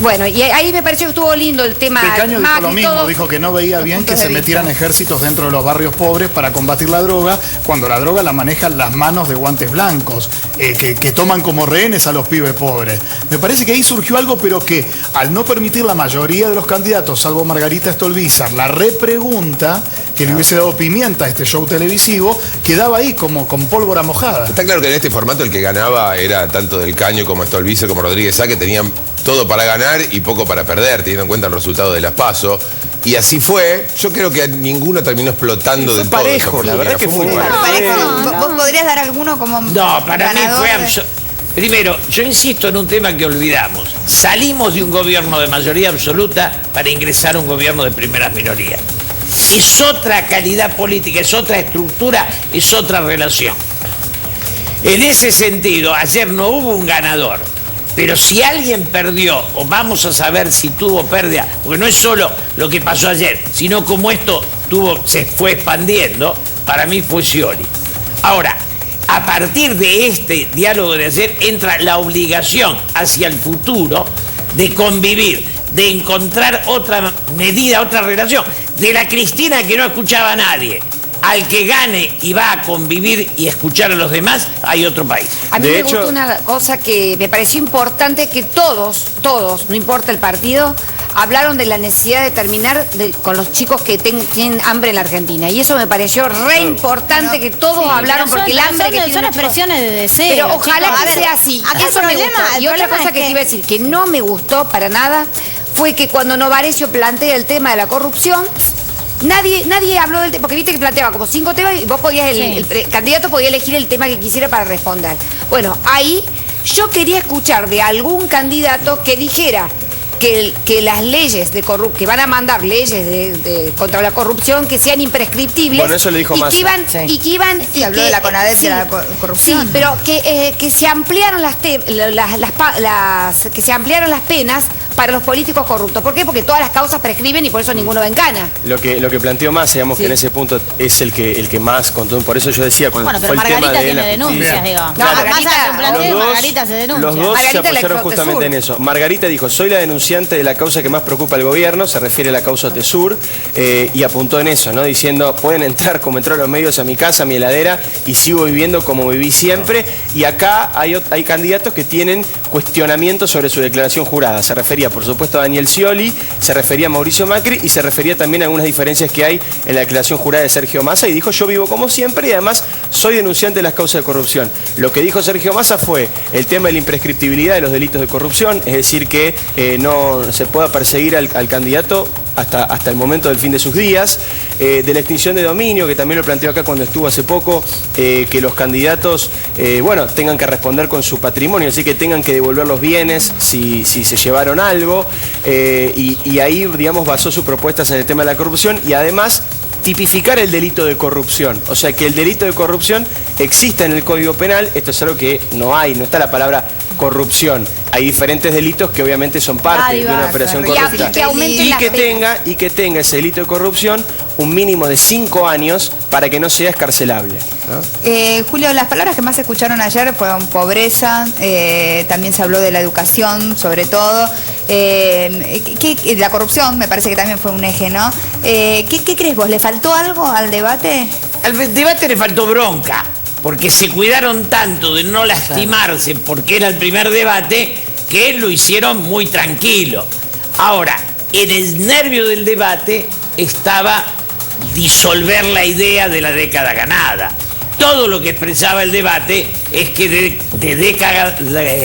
Speaker 12: Bueno, y ahí me pareció que estuvo lindo el tema.
Speaker 14: Del Caño dijo lo mismo, dijo que no veía bien que se metieran ejércitos dentro de los barrios pobres para combatir la droga, cuando la droga la manejan las manos de guantes blancos, que toman como rehenes a los pibes pobres. Me parece que ahí surgió algo, pero que al no permitir la mayoría de los candidatos, salvo Margarita Stolbizer, la repregunta, que le hubiese dado pimienta a este show televisivo, quedaba ahí como con pólvora mojada.
Speaker 13: Está claro que en este formato el que ganaba era tanto Del Caño como Stolbizer como Rodríguez Sá, que tenían todo para ganar y poco para perder, teniendo en cuenta el resultado de las PASO. Y así fue. Yo creo que ninguno terminó explotando del todo.
Speaker 11: Parejo, la verdad que fue muy parejo.
Speaker 1: ¿Vos podrías dar alguno como
Speaker 2: No, para
Speaker 1: ganador?
Speaker 2: mí fue Primero, yo insisto en un tema que olvidamos. Salimos de un gobierno de mayoría absoluta para ingresar a un gobierno de primeras minorías. Es otra calidad política, es otra estructura, es otra relación. En ese sentido, ayer no hubo un ganador. Pero si alguien perdió, o vamos a saber si tuvo pérdida, porque no es solo lo que pasó ayer, sino como esto se fue expandiendo, para mí fue Scioli. Ahora, a partir de este diálogo de ayer entra la obligación hacia el futuro de convivir, de encontrar otra medida, otra relación. De la Cristina que no escuchaba a nadie, al que gane y va a convivir y escuchar a los demás, hay otro país.
Speaker 12: A mí me gustó una cosa que me pareció importante, que todos, no importa el partido, hablaron de la necesidad de terminar con los chicos que tienen hambre en la Argentina. Y eso me pareció re importante que todos hablaron, porque el hambre que
Speaker 15: son expresiones de deseo.
Speaker 12: Pero ojalá
Speaker 15: chicos,
Speaker 12: que sea así.
Speaker 15: Acá
Speaker 12: Eso me gustó. Y otra cosa que te iba a decir, que no me gustó para nada, fue que cuando Novarecio plantea el tema de la corrupción, nadie habló del tema, porque viste que planteaba como 5 temas y vos podías, el candidato podía elegir el tema que quisiera para responder. Bueno, ahí Yo quería escuchar de algún candidato que dijera que las leyes que van a mandar leyes contra la corrupción que sean imprescriptibles.
Speaker 11: Bueno, eso le dijo Massa.
Speaker 1: Y habló de la CONADEP y la corrupción.
Speaker 12: Sí, pero que se ampliaron que se ampliaron las penas para los políticos corruptos. ¿Por qué? Porque todas las causas prescriben y por eso ninguno va en cana.
Speaker 11: Lo que planteó Massa, digamos que en ese punto es el que más contó. Por eso yo decía cuando
Speaker 15: pero
Speaker 11: fue el tema
Speaker 15: Margarita
Speaker 11: de
Speaker 15: tiene denuncias, digo.
Speaker 11: Claro.
Speaker 15: Margarita se denuncia.
Speaker 11: Los dos se apoyaron justamente en eso. Margarita dijo, soy la denunciante de la causa que más preocupa al gobierno, se refiere a la causa Otesur, y apuntó en eso, ¿no? Diciendo, pueden entrar como entró los medios a mi casa, a mi heladera, y sigo viviendo como viví siempre. Y acá hay candidatos que tienen cuestionamientos sobre su declaración jurada. Se refería, por supuesto, a Daniel Scioli, se refería a Mauricio Macri y se refería también a algunas diferencias que hay en la declaración jurada de Sergio Massa, y dijo, yo vivo como siempre y además soy denunciante de las causas de corrupción. Lo que dijo Sergio Massa fue el tema de la imprescriptibilidad de los delitos de corrupción, es decir, que no se pueda perseguir al candidato hasta el momento del fin de sus días, de la extinción de dominio, que también lo planteó acá cuando estuvo hace poco, que los candidatos, tengan que responder con su patrimonio, así que tengan que devolver los bienes si se llevaron algo, y ahí, digamos, basó sus propuestas en el tema de la corrupción y además tipificar el delito de corrupción, o sea, que el delito de corrupción exista en el Código Penal. Esto es algo que no está la palabra corrupción. Hay diferentes delitos que obviamente son parte de una operación corrupta. Y que tenga ese delito de corrupción un mínimo de 5 años para que no sea escarcelable, ¿no?
Speaker 1: Julio, las palabras que más se escucharon ayer fueron pobreza, también se habló de la educación, sobre todo. La corrupción me parece que también fue un eje, ¿no? ¿Qué crees vos? ¿Le faltó algo al debate?
Speaker 2: Al debate le faltó bronca, porque se cuidaron tanto de no lastimarse, porque era el primer debate, que lo hicieron muy tranquilo. Ahora, en el nervio del debate estaba disolver la idea de la década ganada. Todo lo que expresaba el debate es que de década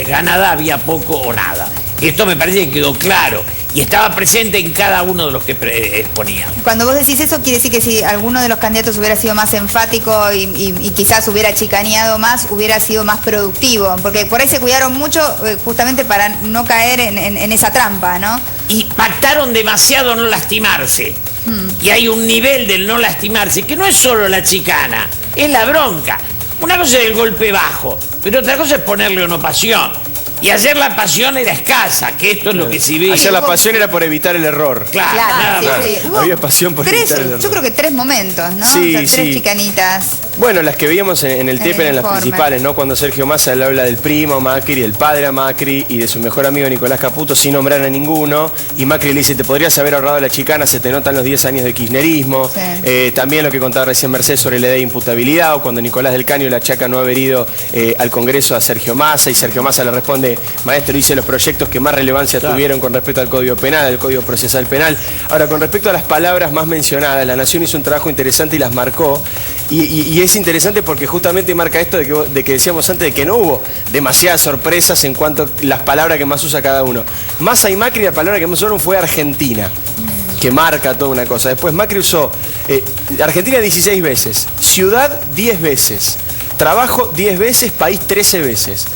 Speaker 2: ganada había poco o nada. Esto me parece que quedó claro y estaba presente en cada uno de los que exponían.
Speaker 1: Cuando vos decís eso, quiere decir que si alguno de los candidatos hubiera sido más enfático y quizás hubiera chicaneado más, hubiera sido más productivo, porque por ahí se cuidaron mucho justamente para no caer en esa trampa, ¿no?
Speaker 2: Y pactaron demasiado no lastimarse. Y hay un nivel del no lastimarse que no es solo la chicana, es la bronca. Una cosa es el golpe bajo, pero otra cosa es ponerle una pasión. Y ayer la pasión era escasa, que esto es lo que sí ve.
Speaker 11: Ayer la pasión era por evitar el error.
Speaker 2: Claro.
Speaker 1: Sí.
Speaker 11: Había pasión por evitar el error.
Speaker 1: Yo creo que 3 momentos, ¿no?
Speaker 11: Sí,
Speaker 1: o sea, 3 chicanitas.
Speaker 11: Bueno, las que veíamos en el TEP eran las principales, ¿no? Cuando Sergio Massa le habla del primo Macri, del padre a Macri y de su mejor amigo Nicolás Caputo sin nombrar a ninguno. Y Macri le dice, te podrías haber ahorrado la chicana, se te notan los 10 años de kirchnerismo. Sí. También lo que contaba recién Mercedes sobre la ley de imputabilidad, o cuando Nicolás del Caño le achaca no haber ido al Congreso a Sergio Massa, y Sergio Massa le responde, maestro, hice los proyectos que más relevancia tuvieron con respecto al Código Penal, al Código Procesal Penal. Ahora, con respecto a las palabras más mencionadas, La Nación hizo un trabajo interesante y las marcó. Y es interesante porque justamente marca esto de que decíamos antes, de que no hubo demasiadas sorpresas en cuanto a las palabras que más usa cada uno. Massa y Macri, la palabra que más usaron fue Argentina, que marca toda una cosa. Después Macri usó Argentina 16 veces, ciudad 10 veces, trabajo 10 veces, país 13 veces.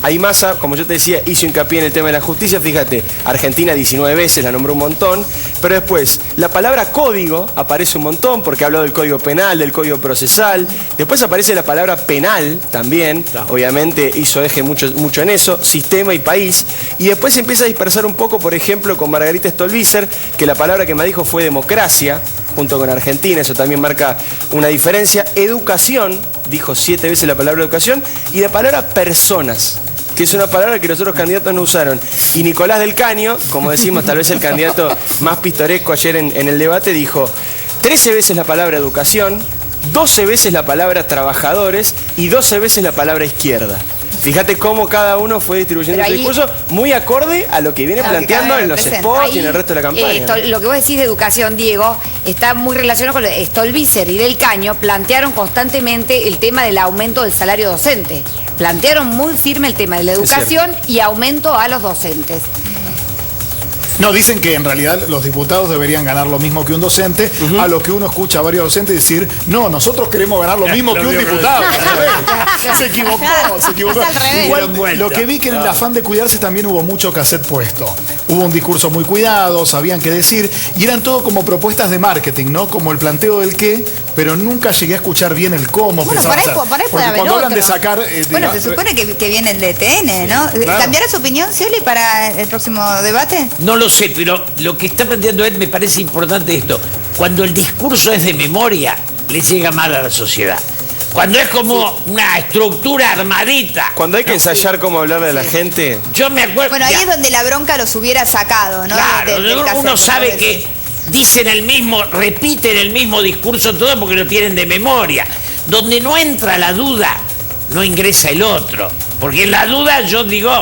Speaker 11: Ahí Massa, como yo te decía, hizo hincapié en el tema de la justicia. Fíjate, Argentina 19 veces, la nombró un montón. Pero después, la palabra código aparece un montón, porque habló del Código Penal, del Código Procesal. Después aparece la palabra penal también. Obviamente hizo eje mucho en eso, sistema y país. Y después se empieza a dispersar un poco, por ejemplo, con Margarita Stolbizer, que la palabra que me dijo fue democracia, junto con Argentina. Eso también marca una diferencia. Educación, dijo 7 veces la palabra educación, y la palabra personas, que es una palabra que los otros candidatos no usaron. Y Nicolás del Caño, como decimos, tal vez el candidato más pintoresco ayer en el debate, dijo 13 veces la palabra educación, 12 veces la palabra trabajadores y 12 veces la palabra izquierda. Fíjate cómo cada uno fue distribuyendo su discurso muy acorde a lo que viene planteando en los spots y en el resto de la campaña.
Speaker 12: Lo que vos decís de educación, Diego, está muy relacionado con lo de Stolbizer y del Caño. Plantearon constantemente el tema del aumento del salario docente. Plantearon muy firme el tema de la educación y aumento a los docentes.
Speaker 14: No, dicen que en realidad los diputados deberían ganar lo mismo que un docente, a lo que uno escucha a varios docentes decir, no, nosotros queremos ganar lo mismo que un diputado. Se equivocó. Igual, lo que vi que en el afán de cuidarse también hubo mucho cassette puesto. Hubo un discurso muy cuidado, sabían qué decir, y eran todo como propuestas de marketing, ¿no? Como el planteo del qué, pero nunca llegué a escuchar bien el cómo.
Speaker 15: Bueno, por ahí puede haber
Speaker 14: cuando hablan
Speaker 15: otro.
Speaker 14: de sacar...
Speaker 1: Bueno, se supone que viene el DTN, ¿no?
Speaker 14: Claro.
Speaker 1: ¿Cambiará su opinión, Scioli, para el próximo debate?
Speaker 2: No lo sé, pero lo que está planteando él me parece importante esto. Cuando el discurso es de memoria, le llega mal a la sociedad. Cuando es como una estructura armadita.
Speaker 11: Cuando hay que ensayar cómo hablarle a la gente.
Speaker 2: Yo me acuerdo.
Speaker 1: Bueno, ahí es donde la bronca los hubiera sacado, ¿no?
Speaker 2: Claro,
Speaker 1: Del cassette,
Speaker 2: uno sabe
Speaker 1: ¿no?
Speaker 2: que dicen el mismo, repiten el mismo discurso todo porque lo tienen de memoria. Donde no entra la duda, no ingresa el otro. Porque en la duda yo digo,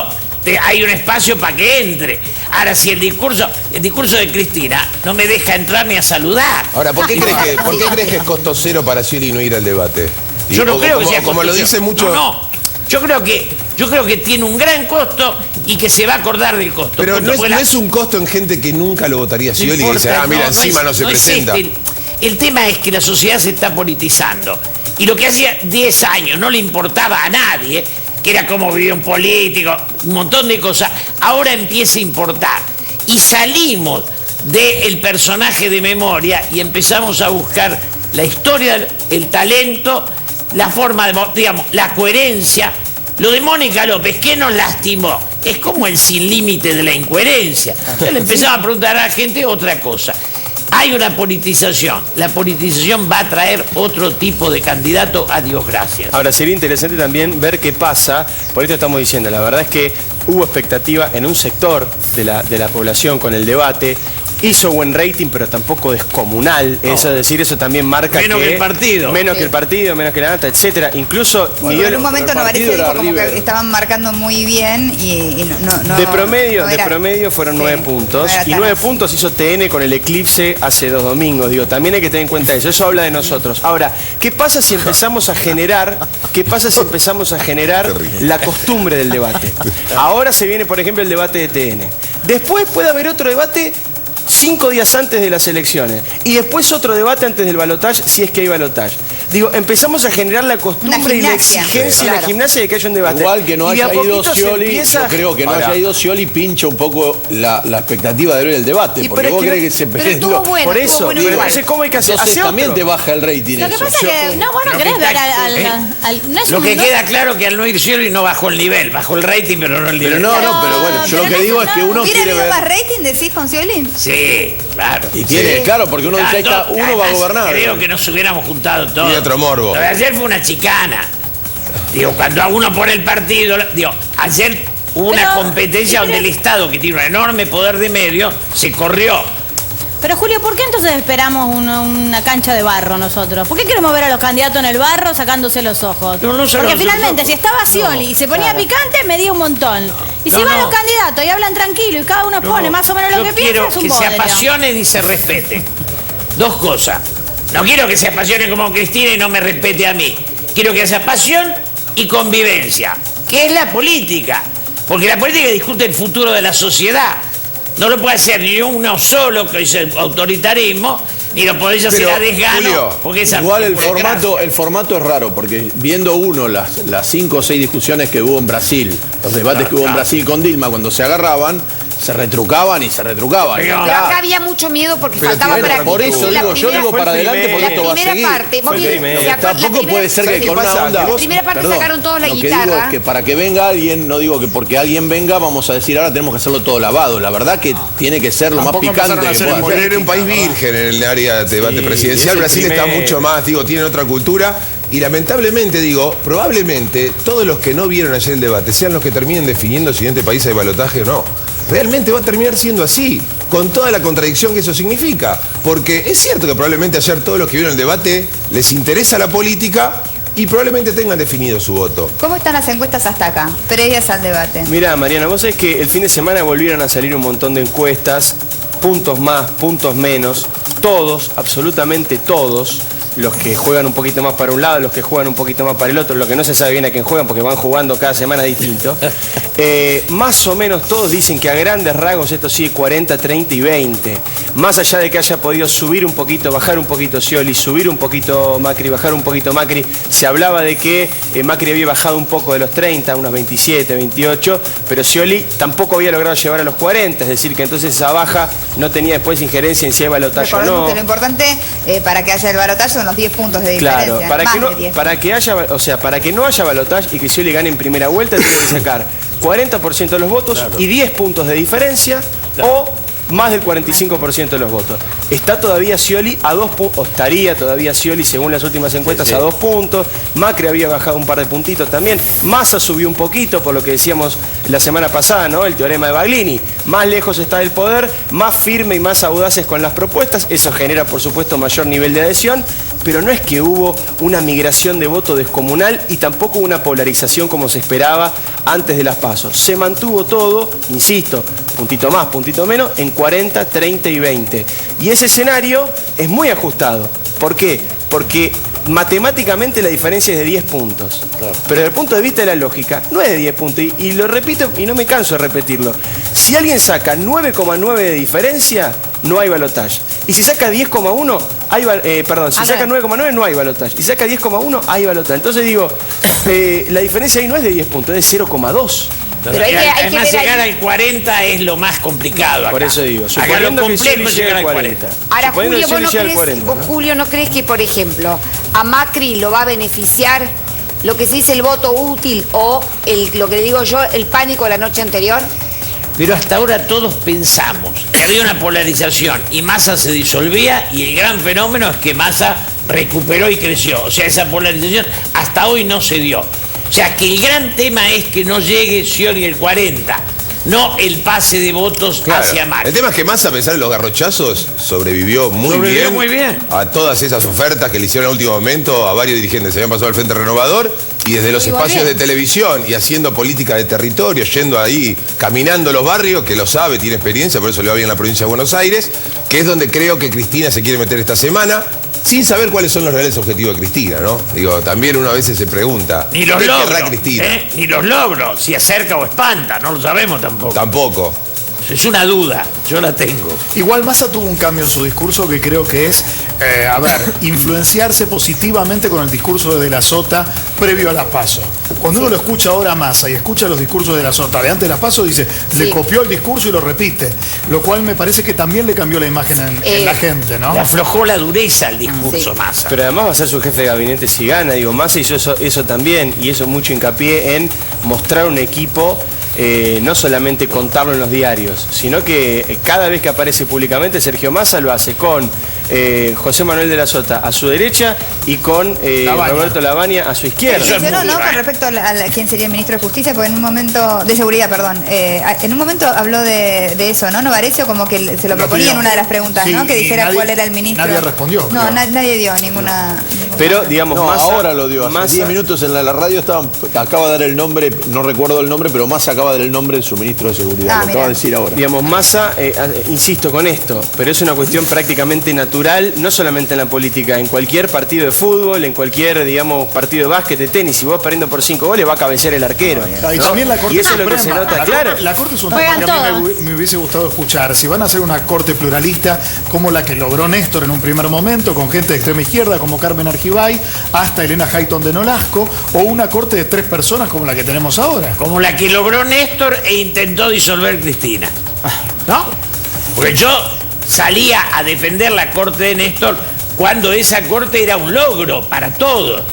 Speaker 2: hay un espacio para que entre. Ahora, si el discurso de Cristina no me deja entrar ni a saludar.
Speaker 13: Ahora, ¿por qué crees que es costo cero para Scioli no ir al debate?
Speaker 2: Yo no creo que sea
Speaker 13: como lo
Speaker 2: costo
Speaker 13: dice
Speaker 2: cero.
Speaker 13: mucho.
Speaker 2: No. Yo creo que tiene un gran costo y que se va a acordar del costo.
Speaker 13: Pero no es un costo en gente que nunca lo votaría Scioli y dice, mira, encima no se presenta.
Speaker 2: El tema es que la sociedad se está politizando. Y lo que hacía 10 años no le importaba a nadie, que era cómo vivía un político, un montón de cosas, ahora empieza a importar. Y salimos del personaje de memoria y empezamos a buscar la historia, el talento, la forma de, digamos, la coherencia. Lo de Mónica López, ¿qué nos lastimó? Es como el sin límite de la incoherencia. Entonces le empezaba a preguntar a la gente otra cosa. Hay una politización. La politización va a traer otro tipo de candidato. Adiós, gracias.
Speaker 11: Ahora, sería interesante también ver qué pasa. Por esto estamos diciendo, la verdad es que hubo expectativa en un sector de la población con el debate. Hizo buen rating, pero tampoco descomunal. No. Es decir, eso también marca
Speaker 2: menos que el partido.
Speaker 11: Menos que el partido, menos que la nata, etcétera. Incluso...
Speaker 1: Bueno, en un momento Novarecio dijo como que estaban marcando muy bien y no
Speaker 11: de promedio fueron 9 puntos. Y 9 puntos hizo TN con el eclipse hace 2 domingos. Digo, también hay que tener en cuenta eso. Eso habla de nosotros. Ahora, ¿qué pasa si empezamos a generar la costumbre del debate? Ahora se viene, por ejemplo, el debate de TN. Después puede haber otro debate 5 días antes de las elecciones y después otro debate antes del balotaje, si es que hay balotaje. Digo, empezamos a generar la costumbre y la exigencia y la gimnasia de que haya un debate.
Speaker 16: Igual que no haya ido Scioli, yo creo que no haya ido Scioli pincha un poco la expectativa de ver el debate, porque vos crees que se
Speaker 11: perdió. Por eso, ¿cómo hay que hacer?
Speaker 16: Entonces también te baja el rating.
Speaker 15: Lo que pasa es que vos no querés ver
Speaker 2: Lo que queda claro que al no ir Scioli no bajó el nivel, bajó el rating, pero no el nivel.
Speaker 16: Pero pero bueno, yo lo que digo es que uno quiere ver...
Speaker 1: ¿Hubiera habido más rating, decís, con Scioli?
Speaker 2: Sí, claro.
Speaker 16: Y tiene, claro, porque uno dice, uno va a gobernar.
Speaker 2: Creo que nos hubiéramos juntado todos.
Speaker 13: Y otro morbo.
Speaker 2: Lo de ayer fue una chicana. Digo, cuando a uno pone el partido, ayer hubo una competencia donde el Estado, que tiene un enorme poder de medio, se corrió.
Speaker 15: Pero Julio, ¿por qué entonces esperamos una cancha de barro nosotros? ¿Por qué queremos ver a los candidatos en el barro sacándose los ojos? Porque finalmente, si estaba Scioli y se ponía picante, medía un montón. Y si van los candidatos y hablan tranquilo y cada uno pone más o menos lo que piensa, es un
Speaker 2: quiero que
Speaker 15: bodrio.
Speaker 2: se apasionen y se respeten. Dos cosas. No quiero que se apasione como Cristina y no me respete a mí. Quiero que haya pasión y convivencia, que es la política. Porque la política discute el futuro de la sociedad. No lo puede hacer ni uno solo, que es el autoritarismo, ni lo podéis hacer a desgano.
Speaker 16: Julio,
Speaker 2: porque
Speaker 16: igual el formato es raro, porque viendo uno las 5 o 6 discusiones que hubo en Brasil, los debates que hubo en Brasil con Dilma, cuando se agarraban, se retrucaban y se retrucaban.
Speaker 12: Pero acá había mucho miedo porque faltaba práctica.
Speaker 16: Por eso digo, yo digo para adelante porque esto va a seguir. Tampoco puede ser que con una onda...
Speaker 12: La primera parte sacaron toda la guitarra.
Speaker 16: Lo que digo es que para que venga alguien, no digo que porque alguien venga vamos a decir ahora tenemos que hacerlo todo lavado. La verdad que tiene que ser lo más picante que pueda ser.
Speaker 13: Era un país virgen en el área de debate presidencial. Brasil está mucho más, tienen otra cultura. Y lamentablemente, probablemente todos los que no vieron ayer el debate sean los que terminen definiendo si en este país hay balotaje o no. Realmente va a terminar siendo así, con toda la contradicción que eso significa. Porque es cierto que probablemente ayer todos los que vieron el debate les interesa la política y probablemente tengan definido su voto.
Speaker 1: ¿Cómo están las encuestas hasta acá, previas al debate?
Speaker 11: Mirá, Mariana, vos sabés que el fin de semana volvieron a salir un montón de encuestas, puntos más, puntos menos, todos, absolutamente todos, los que juegan un poquito más para un lado, los que juegan un poquito más para el otro, lo que no se sabe bien a quién juegan porque van jugando cada semana distinto, más o menos todos dicen que a grandes rasgos esto sigue 40, 30 y 20. Más allá de que haya podido subir un poquito, bajar un poquito Scioli, subir un poquito Macri, bajar un poquito Macri, se hablaba de que Macri había bajado un poco de los 30, unos 27, 28, pero Scioli tampoco había logrado llevar a los 40, es decir, que entonces esa baja no tenía después injerencia en si hay balotaje o no.
Speaker 1: Que lo importante para que haya el balotaje son los 10 puntos de diferencia.
Speaker 11: Claro, para que no haya balotaje y que Scioli gane en primera vuelta, tiene que sacar 40% de los votos y 10 puntos de diferencia o más del 45% de los votos. Está todavía Scioli a 2 puntos, o estaría todavía Scioli según las últimas encuestas a 2 puntos. Macri había bajado un par de puntitos también. Massa subió un poquito por lo que decíamos la semana pasada, ¿no? El teorema de Baglini. Más lejos está del poder, más firme y más audaces con las propuestas. Eso genera, por supuesto, mayor nivel de adhesión. Pero no es que hubo una migración de voto descomunal y tampoco una polarización como se esperaba antes de las PASO. Se mantuvo todo, insisto, puntito más, puntito menos, en 40, 30 y 20. Y ese escenario es muy ajustado. ¿Por qué? Porque matemáticamente la diferencia es de 10 puntos. Claro. Pero desde el punto de vista de la lógica, no es de 10 puntos. Y lo repito y no me canso de repetirlo. Si alguien saca 9,9 de diferencia, no hay balotaje. Y si saca 10,1, hay si saca 9,9 no hay balotaje. Y si saca 10,1, hay balotaje. Entonces digo, la diferencia ahí no es de 10 puntos, es de 0,2.
Speaker 2: Pero además llegar al 40 es lo más complicado acá.
Speaker 11: Por eso digo,
Speaker 2: suponiendo que Scioli llega al 40.
Speaker 12: Ahora, Julio, ¿no crees que, por ejemplo, a Macri lo va a beneficiar lo que se dice el voto útil o lo que digo yo, el pánico de la noche anterior?
Speaker 2: Pero hasta ahora todos pensamos que había una polarización y Massa se disolvía y el gran fenómeno es que Massa recuperó y creció. O sea, esa polarización hasta hoy no se dio. O sea, que el gran tema es que no llegue Scioli el 40, no el pase de votos hacia Macri.
Speaker 13: El tema es que Massa, a pesar de los garrochazos, sobrevivió muy bien a todas esas ofertas que le hicieron al último momento a varios dirigentes. Se habían pasado al Frente Renovador y desde los espacios de televisión y haciendo política de territorio, yendo ahí, caminando los barrios, que lo sabe, tiene experiencia, por eso le va bien en la provincia de Buenos Aires, que es donde creo que Cristina se quiere meter esta semana. Sin saber cuáles son los reales objetivos de Cristina, ¿no? Digo, también uno a veces se pregunta,
Speaker 2: ni los logros, ni los logros, si acerca o espanta, no lo sabemos tampoco.
Speaker 13: Tampoco.
Speaker 2: Es una duda, yo la tengo.
Speaker 14: Igual Massa tuvo un cambio en su discurso que creo que es, influenciarse positivamente con el discurso de la Sota previo a las PASO. Cuando uno lo escucha ahora a Massa y escucha los discursos de la Sota de antes de las PASO, dice, le copió el discurso y lo repite. Lo cual me parece que también le cambió la imagen en la gente, ¿no?
Speaker 2: Le aflojó la dureza al discurso Massa.
Speaker 11: Pero además va a ser su jefe de gabinete si gana. Digo, Massa hizo eso también, y eso mucho hincapié en mostrar un equipo. No solamente contarlo en los diarios, sino que cada vez que aparece públicamente Sergio Massa lo hace con José Manuel de la Sota a su derecha y con Roberto Lavagna a su izquierda.
Speaker 1: ¿No? Con respecto a quién sería el ministro de Justicia, porque en un momento, de seguridad, perdón, en un momento habló de eso, ¿no? Novarecio como que se lo proponía en una de las preguntas, ¿no? Que dijera cuál era el ministro.
Speaker 14: Nadie respondió.
Speaker 1: No, nadie dio ninguna.
Speaker 11: Pero, digamos,
Speaker 16: no,
Speaker 11: Massa,
Speaker 16: ahora lo dio. Hace 10 minutos en la radio acaba de dar el nombre, no recuerdo el nombre, pero Massa acaba de dar el nombre de su ministro de Seguridad. Lo acaba de decir ahora.
Speaker 11: Digamos, Massa, insisto con esto, pero es una cuestión prácticamente natural, no solamente en la política, en cualquier partido de fútbol, en cualquier, digamos, partido de básquet, de tenis, si vos perdiendo por 5 goles, va a cabecear el arquero.
Speaker 14: Y también la Corte
Speaker 11: y eso es lo que se nota, claro.
Speaker 14: La Corte es un tema que a mí me hubiese gustado escuchar. Si van a hacer una Corte pluralista como la que logró Néstor en un primer momento, con gente de extrema izquierda como Carmen Argibay, hasta Elena Hayton de Nolasco, o una Corte de 3 personas como la que tenemos ahora.
Speaker 2: Como la que logró Néstor e intentó disolver Cristina.
Speaker 14: ¿No?
Speaker 2: Porque yo salía a defender la Corte de Néstor cuando esa Corte era un logro para todos.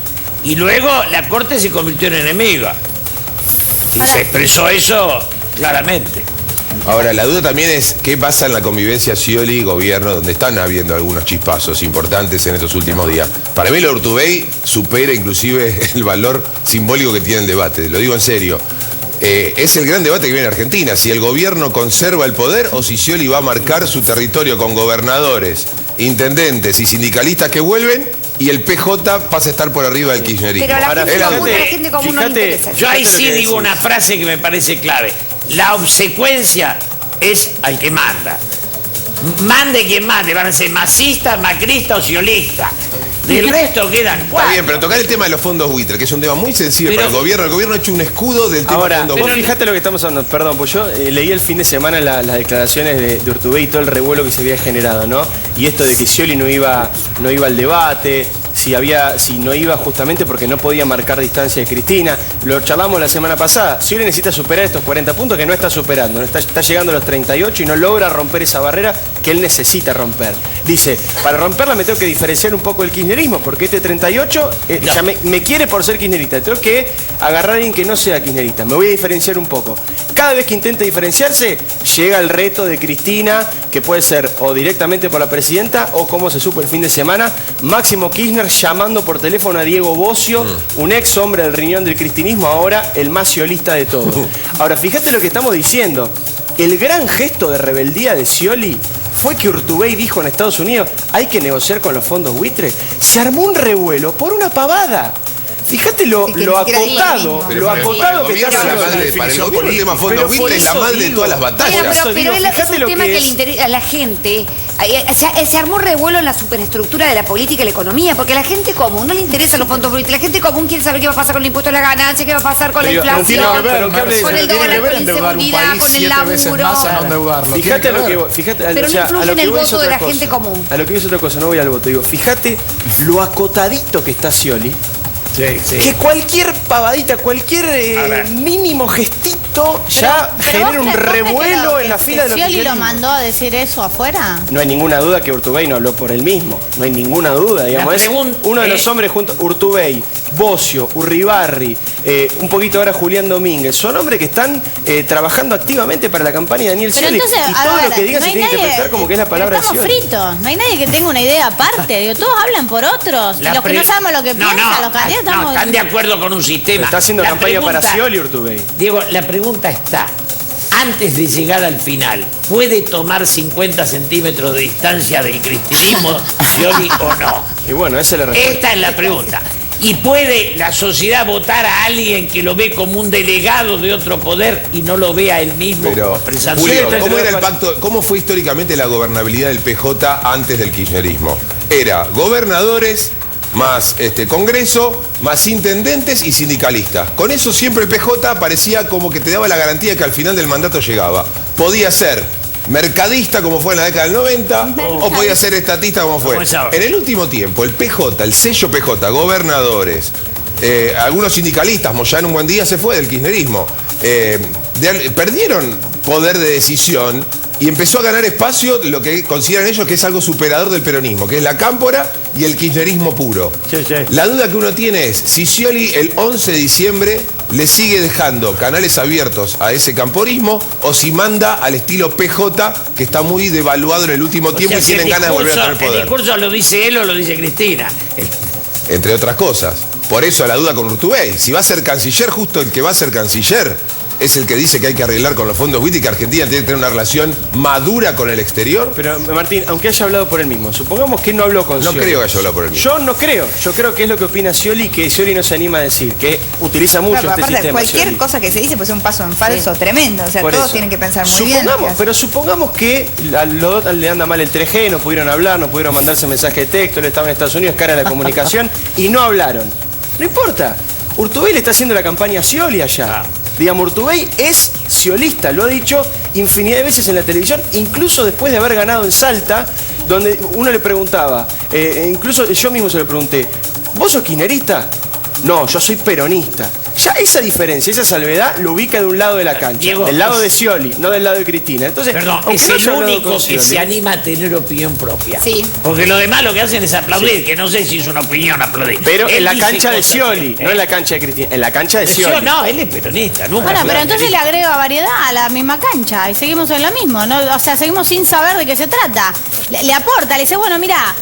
Speaker 2: Y luego la Corte se convirtió en enemiga. Y se expresó eso claramente.
Speaker 13: Ahora, la duda también es qué pasa en la convivencia Scioli-gobierno, donde están habiendo algunos chispazos importantes en estos últimos días. Para mí, lo de Urtubey supera inclusive el valor simbólico que tiene el debate. Lo digo en serio. Es el gran debate que viene en Argentina, si el gobierno conserva el poder o si Scioli va a marcar su territorio con gobernadores, intendentes y sindicalistas que vuelven y el PJ pasa a estar por arriba del kirchnerismo.
Speaker 12: Pero a la gente común no le interesa.
Speaker 2: Yo ahí sí digo una frase que me parece clave. La obsecuencia es al que manda. Mande quien mande, van a ser masistas, macristas o sciolistas. Del resto quedan 4.
Speaker 13: Está bien, pero tocar el tema de los fondos buitre, que es un tema muy sensible para el gobierno. El gobierno ha hecho un escudo del tema de fondos buitre.
Speaker 11: Pero fíjate lo que estamos hablando. Perdón, pues yo leí el fin de semana las declaraciones de Urtubey y todo el revuelo que se había generado, ¿no? Y esto de que Scioli no iba al debate, si no iba justamente porque no podía marcar distancia de Cristina. Lo charlamos la semana pasada. Scioli necesita superar estos 40 puntos que no está superando. Está llegando a los 38 y no logra romper esa barrera que él necesita romper. Dice, para romperla me tengo que diferenciar un poco del kirchnerismo, porque este 38 ya me quiere por ser kirchnerista. Tengo que agarrar a alguien que no sea kirchnerista. Me voy a diferenciar un poco. Cada vez que intente diferenciarse, llega el reto de Cristina, que puede ser o directamente por la presidenta, o como se supo el fin de semana, Máximo Kirchner llamando por teléfono a Diego Bocio, un ex hombre del riñón del cristinismo, ahora el más sciolista de todos. Ahora, fíjate lo que estamos diciendo. El gran gesto de rebeldía de Scioli fue que Urtubey dijo en Estados Unidos, hay que negociar con los fondos buitre. Se armó un revuelo por una pavada. Fíjate lo acotado que está haciendo.
Speaker 13: Para el gobierno el tema fondos buitre es la madre de todas las batallas.
Speaker 12: Pero es un tema que le interesa a la gente. Se armó revuelo en la superestructura de la política y la economía, porque a la gente común no le interesan los fondos buitre. La gente común quiere saber qué va a pasar con el impuesto a la ganancia, qué va a pasar con la inflación, con el dólar, con la inseguridad, con el laburo.
Speaker 11: Fíjate
Speaker 12: pero no influye en el voto de la gente común.
Speaker 11: A lo que es otra cosa, no voy al voto. Digo, fíjate lo acotadito que está Scioli. Sí. Que cualquier pavadita, cualquier mínimo gestito ya genera un revuelo en la fila de los
Speaker 15: ¿Scioli lo mandó a decir eso afuera?
Speaker 11: No hay ninguna duda que Urtubey no habló por él mismo. No hay ninguna duda, digamos. Es uno de los hombres juntos, Urtubey, Bocio, Urribarri, un poquito ahora Julián Domínguez. Son hombres que están trabajando activamente para la campaña de Daniel Scioli.
Speaker 15: Entonces,
Speaker 11: y todo lo que digan se tiene que interpretar como que es la palabra de Scioli.
Speaker 15: Estamos fritos. No hay nadie que tenga una idea aparte. Digo, todos hablan por otros. Y los que no sabemos lo que piensan, los candidatos.
Speaker 2: No, están de acuerdo con un sistema.
Speaker 11: Está haciendo campaña para Scioli, Urtubey.
Speaker 2: Diego, la pregunta está, antes de llegar al final, ¿puede tomar 50 centímetros de distancia del cristianismo Scioli o no?
Speaker 11: Y bueno, esa es la respuesta.
Speaker 2: Esta es la pregunta. ¿Y puede la sociedad votar a alguien que lo ve como un delegado de otro poder y no lo ve a él mismo?
Speaker 13: Pero, Julio, ¿cómo era el pacto? ¿Cómo fue históricamente la gobernabilidad del PJ antes del kirchnerismo? Era gobernadores más Congreso, más intendentes y sindicalistas. Con eso siempre el PJ parecía como que te daba la garantía que al final del mandato llegaba. Podía ser mercadista como fue en la década del 90 o podía ser estatista como fue. En el último tiempo, el PJ, el sello PJ, gobernadores, algunos sindicalistas, Moyano un buen día se fue del kirchnerismo, perdieron poder de decisión y empezó a ganar espacio lo que consideran ellos que es algo superador del peronismo, que es la cámpora y el kirchnerismo puro. La duda que uno tiene es si Scioli el 11 de diciembre le sigue dejando canales abiertos a ese camporismo o si manda al estilo PJ, que está muy devaluado en el último tiempo y tienen ganas de volver a tener poder.
Speaker 2: ¿El discurso lo dice él o lo dice Cristina?
Speaker 13: Entre otras cosas. Por eso la duda con Urtubey. Si va a ser canciller, justo el que va a ser canciller es el que dice que hay que arreglar con los fondos buitre y que Argentina tiene que tener una relación madura con el exterior.
Speaker 11: Pero Martín, aunque haya hablado por él mismo, supongamos que no habló con Scioli.
Speaker 13: No creo que haya hablado por él mismo.
Speaker 11: Yo no creo. Yo creo que es lo que opina Scioli, que Scioli no se anima a decir, que utiliza mucho este sistema.
Speaker 1: Cualquier cosa que se dice pues es un paso en falso tremendo. O sea,
Speaker 11: por
Speaker 1: todos
Speaker 11: eso
Speaker 1: tienen que pensar muy bien.
Speaker 11: Pero supongamos que a los dos le anda mal el 3G, no pudieron hablar, no pudieron mandarse mensaje de texto, él estaba en Estados Unidos, cara a la comunicación, y no hablaron. No importa. Urtubey le está haciendo la campaña a Scioli allá. Digamos, Urtubey es sciolista, lo ha dicho infinidad de veces en la televisión, incluso después de haber ganado en Salta, donde uno le preguntaba, incluso yo mismo se lo pregunté, ¿vos sos kirchnerista? No, yo soy peronista. Ya esa diferencia, esa salvedad lo ubica de un lado de la cancha, Diego, del lado de Scioli, no del lado de Cristina. Entonces,
Speaker 2: es el único que se anima a tener opinión propia.
Speaker 1: Sí.
Speaker 2: Porque lo demás lo que hacen es aplaudir, que no sé si es una opinión aplaudir.
Speaker 11: Pero en la cancha de Scioli, no en la cancha de Cristina, en la cancha de Scioli.
Speaker 2: No, él es peronista, nunca.
Speaker 15: Bueno, pero entonces le agrega variedad a la misma cancha y seguimos en lo mismo, ¿no? O sea, seguimos sin saber de qué se trata. Le aporta, le dice, bueno, mira,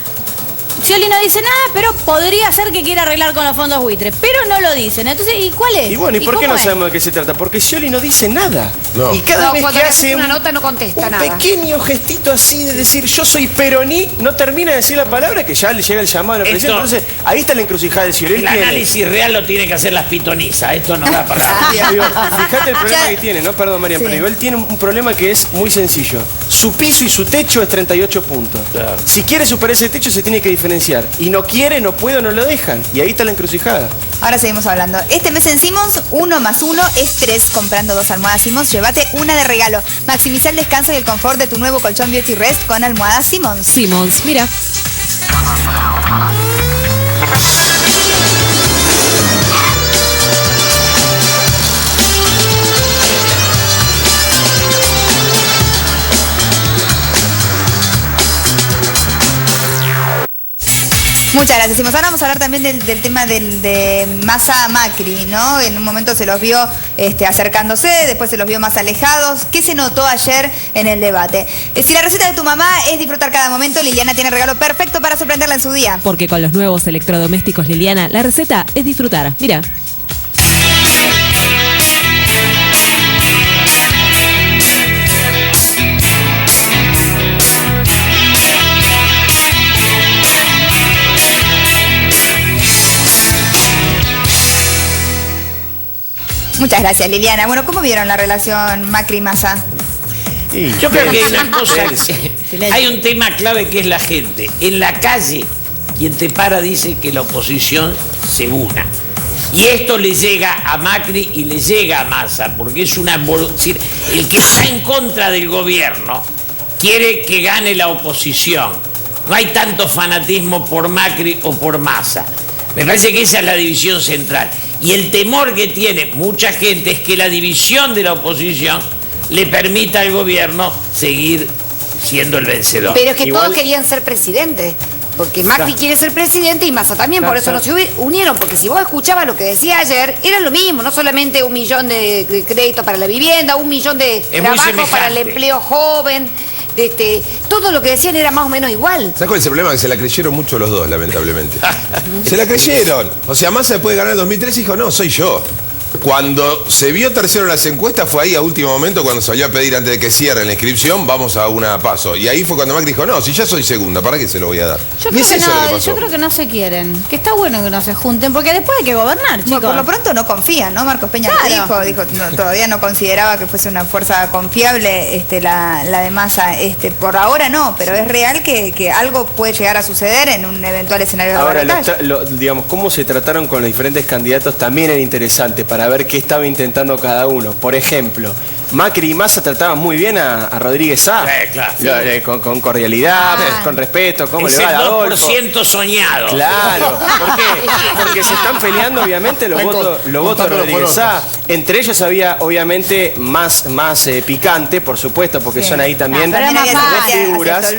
Speaker 15: Scioli no dice nada, pero podría ser que quiera arreglar con los fondos buitre, pero no lo dicen. Entonces, ¿y cuál es?
Speaker 11: Y bueno, ¿y por qué no sabemos de qué se trata? Porque Scioli no dice nada. No. Y cada vez que hace
Speaker 12: una nota no contesta nada.
Speaker 11: Un pequeño gestito así de decir yo soy peroní, no termina de decir la palabra que ya le llega el llamado a la presidencia. Entonces, ahí está la encrucijada de Scioli.
Speaker 2: El análisis real lo tiene que hacer las pitonizas. Esto no da para...
Speaker 11: Fíjate el problema que tiene, ¿no? Perdón, María, pero él tiene un problema que es muy sencillo. Su piso y su techo es 38 puntos. Claro. Si quiere superar ese techo se tiene que diferenciar diferenciar. Y no quiere, no puede o no lo dejan. Y ahí está la encrucijada.
Speaker 1: Ahora seguimos hablando. Este mes en Simmons, 1 más 1 es 3. Comprando 2 almohadas Simmons, llévate una de regalo. Maximiza el descanso y el confort de tu nuevo colchón Beauty Rest con almohadas Simmons.
Speaker 17: Simmons, mira.
Speaker 1: Muchas gracias. Simón. Ahora vamos a hablar también del tema de Massa-Macri, ¿no? En un momento se los vio acercándose, después se los vio más alejados. ¿Qué se notó ayer en el debate? Si la receta de tu mamá es disfrutar cada momento, Liliana tiene regalo perfecto para sorprenderla en su día.
Speaker 17: Porque con los nuevos electrodomésticos Liliana, la receta es disfrutar. Mira.
Speaker 1: Muchas gracias, Liliana. Bueno, ¿cómo vieron la relación Macri-Massa?
Speaker 2: Yo creo que hay una cosa, hay un tema clave que es la gente. En la calle, quien te para dice que la oposición se una. Y esto le llega a Macri y le llega a Massa, porque es una... Es decir, el que está en contra del gobierno quiere que gane la oposición. No hay tanto fanatismo por Macri o por Massa. Me parece que esa es la división central. Y el temor que tiene mucha gente es que la división de la oposición le permita al gobierno seguir siendo el vencedor.
Speaker 12: Pero es que todos querían ser presidente. Porque Macri quiere ser presidente y Massa también, por eso no se unieron. Porque si vos escuchabas lo que decía ayer, era lo mismo, no solamente 1 millón de créditos para la vivienda, 1 millón de trabajos para el empleo joven. Todo lo que decían era más o menos igual.
Speaker 13: ¿Sabes cuál es el problema? Que se la creyeron mucho los dos, lamentablemente. Se la creyeron. O sea, Massa después de ganar el 2013 dijo, no, soy yo. Cuando se vio tercero en las encuestas fue ahí a último momento cuando se volvió a pedir antes de que cierren la inscripción, vamos a una paso. Y ahí fue cuando Macri dijo, no, si ya soy segunda, ¿para qué se lo voy a dar?
Speaker 15: Yo creo que no se quieren, que está bueno que no se junten, porque después hay que gobernar, chicos.
Speaker 1: Por lo pronto no confían, ¿no? Marcos Peña lo dijo no, todavía no consideraba que fuese una fuerza confiable la de Massa. Por ahora no, pero es real que algo puede llegar a suceder en un eventual escenario de
Speaker 11: batalla. Ahora, digamos, cómo se trataron con los diferentes candidatos también era interesante para ver qué estaba intentando cada uno. Por ejemplo, Macri y Massa trataban muy bien a Rodríguez Sá.
Speaker 2: Claro.
Speaker 11: Con cordialidad, con respeto, cómo le va a Adolfo.
Speaker 2: El 2% soñado.
Speaker 11: Claro. ¿Por qué? Porque se están peleando, obviamente, los votos de Rodríguez Sá. Entre ellos había, obviamente, más picante, por supuesto, porque son ahí también dos figuras.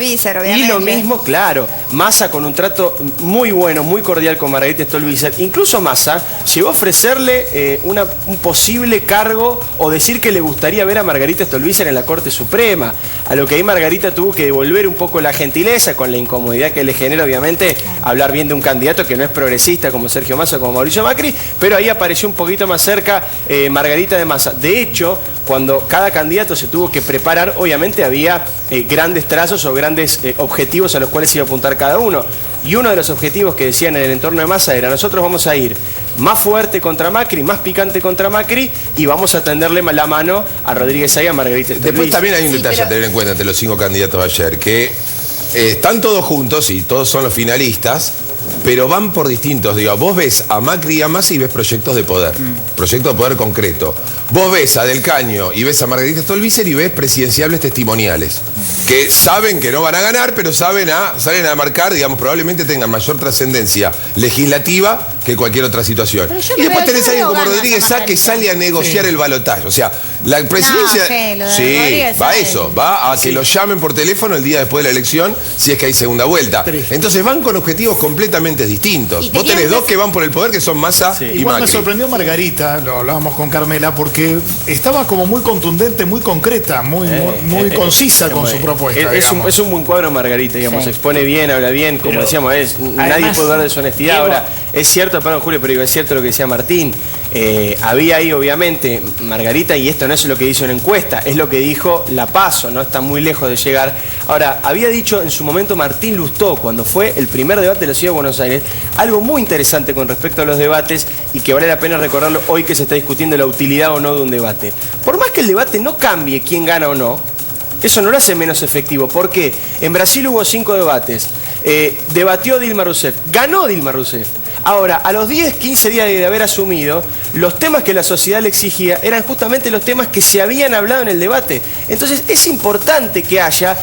Speaker 11: Y lo mismo, claro, Massa con un trato muy bueno, muy cordial con Margarita Stolbizer. Incluso Massa llegó a ofrecerle un posible cargo o decir que le gustaría ver a Margarita Stolbizer en la Corte Suprema, a lo que ahí Margarita tuvo que devolver un poco la gentileza con la incomodidad que le genera, obviamente, hablar bien de un candidato que no es progresista como Sergio Massa o como Mauricio Macri, pero ahí apareció un poquito más cerca Margarita de Massa. De hecho, cuando cada candidato se tuvo que preparar, obviamente había grandes trazos o grandes objetivos a los cuales iba a apuntar cada uno. Y uno de los objetivos que decían en el entorno de Massa era: nosotros vamos a ir más fuerte contra Macri, más picante contra Macri, y vamos a tenderle la mano a Rodríguez Sá y a Margarita Stolbizer.
Speaker 13: Después también hay un detalle a tener en cuenta entre los 5 candidatos ayer, que están todos juntos y todos son los finalistas, pero van por distintos. Digo, vos ves a Macri y a Massa y ves proyectos de poder, proyectos de poder concreto. Vos ves a Del Caño y ves a Margarita Stolbizer y ves presidenciables testimoniales, que saben que no van a ganar, pero salen a marcar, digamos, probablemente tengan mayor trascendencia legislativa que cualquier otra situación. Y después tenés a alguien como Rodríguez Sá que sale a negociar el balotaje. O sea, la presidencia... va a que lo llamen por teléfono el día después de la elección, si es que hay segunda vuelta. Entonces van con objetivos completamente distintos. Vos tenés dos que van por el poder, que son Massa y Macri.
Speaker 14: Igual me sorprendió Margarita, lo hablábamos con Carmela, porque estaba como muy contundente, muy concreta, muy concisa con su propuesta.
Speaker 11: Es un buen cuadro Margarita, digamos, se expone bien, habla bien, como decíamos, nadie puede dudar de su honestidad. Ahora, es cierto, perdón Julio, pero es cierto lo que decía Martín. Había ahí, obviamente, Margarita, y esto no es lo que hizo una encuesta, es lo que dijo La Paso, no está muy lejos de llegar. Ahora, había dicho en su momento Martín Lustó, cuando fue el primer debate de la Ciudad de Buenos Aires, algo muy interesante con respecto a los debates y que vale la pena recordarlo hoy que se está discutiendo la utilidad o no de un debate. Por más que el debate no cambie quién gana o no, eso no lo hace menos efectivo. ¿Por qué? En Brasil hubo 5 debates. Debatió Dilma Rousseff. Ganó Dilma Rousseff. Ahora, a los 10, 15 días de haber asumido, los temas que la sociedad le exigía eran justamente los temas que se habían hablado en el debate. Entonces, es importante que haya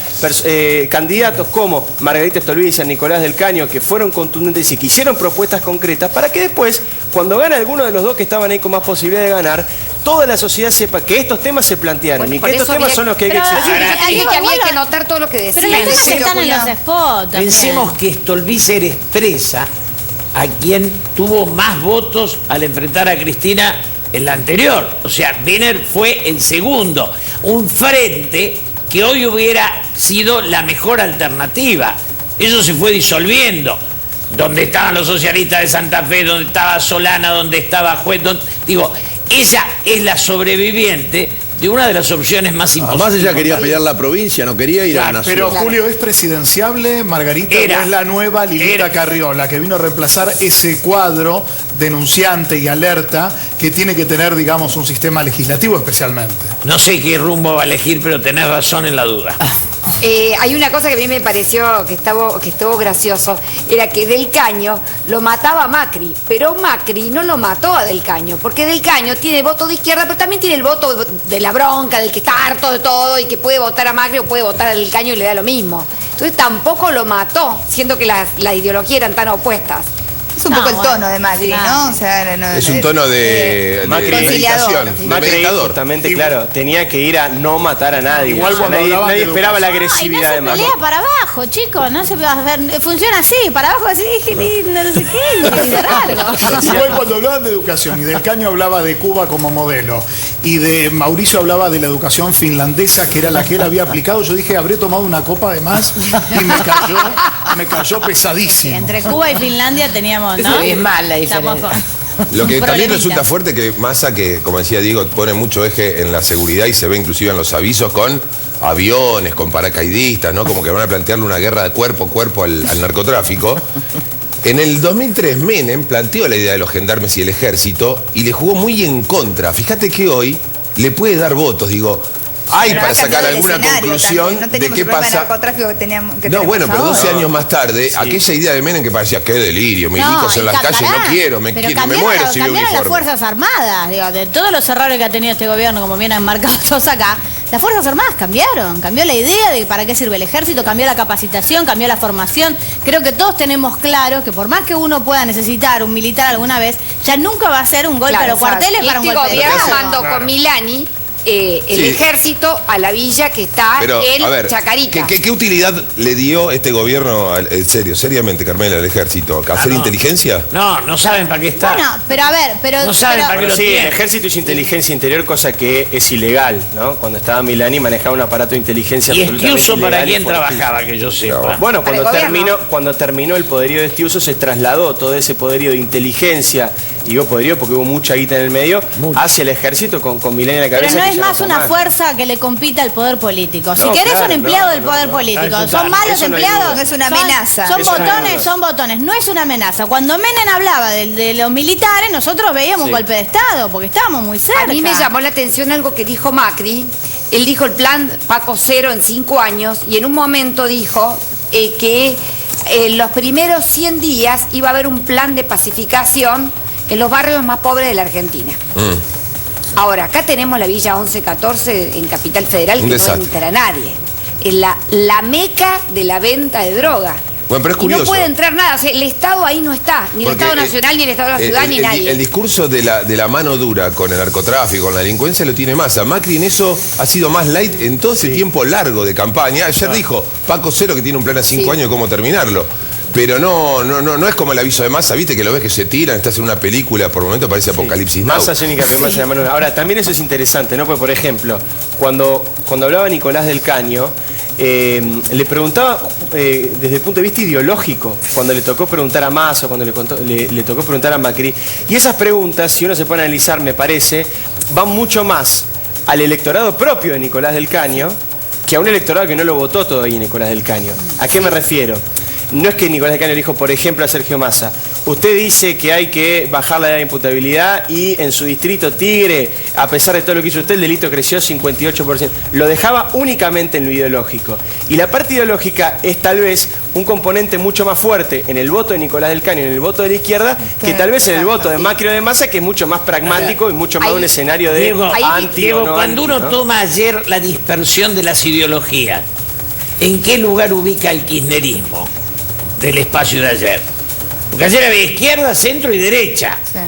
Speaker 11: candidatos como Margarita Stolbizer, Nicolás del Caño, que fueron contundentes y que hicieron propuestas concretas, para que después, cuando gane alguno de los dos que estaban ahí con más posibilidad de ganar, toda la sociedad sepa que estos temas se plantearon y que estos temas son los que hay que exigir.
Speaker 12: Había que notar todo lo que decía.
Speaker 15: Pero los temas están en los spots también.
Speaker 2: Pensemos que Stolbizer expresa a quien tuvo más votos al enfrentar a Cristina en la anterior. O sea, Wiener fue el segundo. Un frente que hoy hubiera sido la mejor alternativa. Eso se fue disolviendo. Donde estaban los socialistas de Santa Fe, donde estaba Solana, donde estaba Juez. Digo, ella es la sobreviviente de una de las opciones más importantes.
Speaker 16: Además ella quería pelear la provincia, no quería ir a la nación.
Speaker 14: Pero Julio, ¿es presidenciable Margarita o es la nueva Lilita Carrión, la que vino a reemplazar ese cuadro denunciante y alerta que tiene que tener, digamos, un sistema legislativo especialmente?
Speaker 2: No sé qué rumbo va a elegir, pero tenés razón en la duda.
Speaker 12: Hay una cosa que a mí me pareció que estuvo gracioso, era que Del Caño lo mataba a Macri, pero Macri no lo mató a Del Caño, porque Del Caño tiene voto de izquierda, pero también tiene el voto de la bronca, del que está harto de todo y que puede votar a Macri o puede votar a Del Caño y le da lo mismo. Entonces tampoco lo mató, siendo que las ideologías eran tan opuestas.
Speaker 1: Es un poco el tono de Macri, ¿no? O sea,
Speaker 13: es un tono de meditación,
Speaker 11: Macri justamente, claro, tenía que ir a no matar a nadie.
Speaker 14: Igual cuando
Speaker 11: nadie esperaba la agresividad de Macri.
Speaker 15: No se pelea para abajo, chicos, no se funciona así, para abajo así, no sé qué, de raro.
Speaker 14: Igual cuando hablaban de educación y Del Caño hablaba de Cuba como modelo y de Mauricio hablaba de la educación finlandesa, que era la que él había aplicado, yo dije, habré tomado una copa de más y me cayó pesadísimo.
Speaker 15: Entre Cuba y Finlandia teníamos, ¿no?
Speaker 18: Es mal la diferencia.
Speaker 13: Lo que también resulta fuerte que Massa, que como decía Diego, pone mucho eje en la seguridad y se ve inclusive en los avisos con aviones, con paracaidistas, ¿no? Como que van a plantearle una guerra de cuerpo a cuerpo al narcotráfico. En el 2003 Menem planteó la idea de los gendarmes y el ejército y le jugó muy en contra. Fíjate que hoy le puede dar votos, digo. Hay para sacar alguna conclusión de qué pasa. No, bueno, pero 12 años más tarde, aquella idea de Menem que parecía, qué delirio, milicos en las calles, no quiero, me muero si veo uniforme.
Speaker 15: Las Fuerzas Armadas, digo, de todos los errores que ha tenido este gobierno, como bien han marcado todos acá, las Fuerzas Armadas cambiaron, cambió la idea de para qué sirve el ejército, cambió la capacitación, cambió la formación. Creo que todos tenemos claro que por más que uno pueda necesitar un militar alguna vez, ya nunca va a ser un golpe a los cuarteles para un golpe de Estado.
Speaker 12: Este gobierno mandó con Milani el ejército a la villa que está en Chacarita.
Speaker 13: ¿Qué utilidad le dio este gobierno, seriamente, Carmela, al ejército? ¿Hacer inteligencia?
Speaker 2: No saben para qué está.
Speaker 15: Bueno, pero a ver,
Speaker 2: no saben para qué lo tienen.
Speaker 11: El ejército hizo inteligencia interior, cosa que es ilegal, ¿no? Cuando estaba Milani manejaba un aparato de inteligencia absolutamente ilegal.
Speaker 2: ¿Y Estiuso para quién trabajaba, que yo sepa?
Speaker 11: Bueno, cuando terminó el poderío de Estiuso, se trasladó todo ese poderío de inteligencia, y digo poderío porque hubo mucha guita en el medio, hacia el ejército con Milani en la cabeza.
Speaker 15: Pero no es más una fuerza que le compita al poder político. Si querés un empleado del poder político, son malos empleados.
Speaker 1: No es una amenaza.
Speaker 15: Son botones, no es una amenaza. Cuando Menem hablaba de los militares, nosotros veíamos un golpe de Estado, porque estábamos muy cerca.
Speaker 12: A mí me llamó la atención algo que dijo Macri. Él dijo el plan Paco Cero en 5 años, y en un momento dijo que en los primeros 100 días iba a haber un plan de pacificación en los barrios más pobres de la Argentina. Ahora, acá tenemos la Villa 1114 en Capital Federal, que no entra a nadie. Es la meca de la venta de droga.
Speaker 13: Bueno, pero es curioso.
Speaker 12: Y no puede entrar nada, o sea, el Estado ahí no está, ni el Estado Nacional, ni el Estado de la ciudad, ni nadie.
Speaker 13: El discurso de la mano dura con el narcotráfico, con la delincuencia, lo tiene Massa. Macri en eso ha sido más light en todo ese tiempo largo de campaña. Ayer dijo Paco Cero que tiene un plan a 5 años de cómo terminarlo. Pero no es como el aviso de Massa, viste que lo ves que se tiran, estás en una película, por momento parece Apocalipsis Now.
Speaker 11: Massa es única que Massa de mano. Ahora, también eso es interesante, ¿no? Porque, por ejemplo, cuando hablaba Nicolás del Caño, le preguntaba desde el punto de vista ideológico, cuando le tocó preguntar a Massa, cuando le tocó preguntar a Macri, y esas preguntas, si uno se pone a analizar, me parece, van mucho más al electorado propio de Nicolás del Caño que a un electorado que no lo votó todavía Nicolás del Caño. ¿A qué me refiero? No es que Nicolás del Caño le dijo, por ejemplo, a Sergio Massa, usted dice que hay que bajar la edad de imputabilidad y en su distrito Tigre, a pesar de todo lo que hizo usted, el delito creció 58%. Lo dejaba únicamente en lo ideológico. Y la parte ideológica es tal vez un componente mucho más fuerte en el voto de Nicolás del Caño, en el voto de la izquierda, que tal vez en el voto de Macri o de Massa, que es mucho más pragmático y mucho más un escenario de
Speaker 2: Diego, cuando uno toma ayer la dispersión de las ideologías, ¿en qué lugar ubica el kirchnerismo del espacio de ayer? Porque ayer había izquierda, centro y derecha. Sí.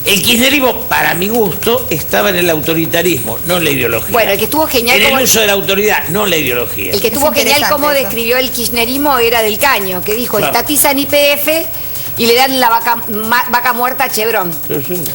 Speaker 2: El kirchnerismo, para mi gusto, estaba en el autoritarismo, no en la ideología.
Speaker 12: Bueno, el que estuvo genial...
Speaker 2: En el uso de la autoridad, no en la ideología.
Speaker 12: El que estuvo genial como describió el kirchnerismo era Del Caño, que dijo, estatizan YPF y le dan la vaca muerta a Chevron.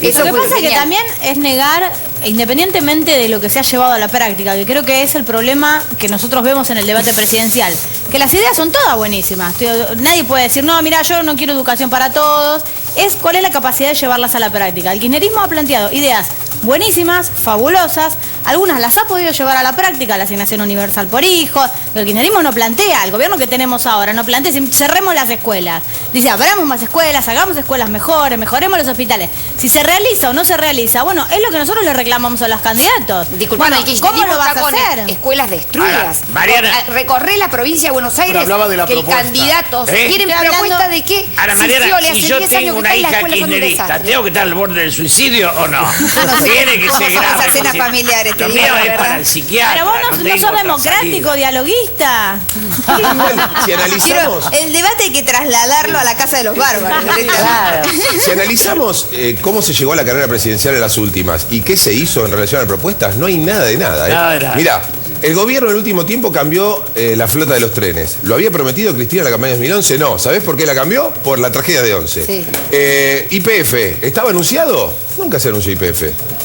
Speaker 15: Eso lo que pasa es que también es negar, independientemente de lo que se ha llevado a la práctica, que creo que es el problema que nosotros vemos en el debate presidencial, que las ideas son todas buenísimas. Nadie puede decir, no, mira, yo no quiero educación para todos. Es cuál es la capacidad de llevarlas a la práctica. El kirchnerismo ha planteado ideas buenísimas, fabulosas, algunas las ha podido llevar a la práctica, la asignación universal por hijo, pero el kirchnerismo no plantea, el gobierno que tenemos ahora no plantea, cerremos las escuelas, dice, abramos más escuelas, hagamos escuelas mejores, mejoremos los hospitales. Si se realiza o no se realiza, bueno, es lo que nosotros le reclamamos a los candidatos.
Speaker 12: Disculpame,
Speaker 15: bueno, ¿cómo lo vas a hacer?
Speaker 12: Escuelas destruidas.
Speaker 2: Mariana,
Speaker 12: recorré la provincia de Buenos Aires, que el candidato quieren propuesta de qué.
Speaker 2: Ahora, Mariana, si yo tengo una hija kirchnerista, ¿tengo que estar al borde del suicidio o no? Tiene que ser grave.
Speaker 1: Esas cenas familiares,
Speaker 2: lo mío es para el psiquiatra.
Speaker 15: Pero vos no sos democrático, dialoguista.
Speaker 13: Si analizamos...
Speaker 1: El debate hay que trasladarlo a la casa de los bárbaros.
Speaker 13: Claro. Si analizamos cómo se llegó a la carrera presidencial en las últimas y qué se hizo en relación a propuestas, no hay nada de nada. Mirá, el gobierno en el último tiempo cambió la flota de los trenes. ¿Lo había prometido Cristina en la campaña de 2011? No. ¿Sabés por qué la cambió? Por la tragedia de 11. Sí. YPF, ¿estaba anunciado? Nunca se anunció YPF.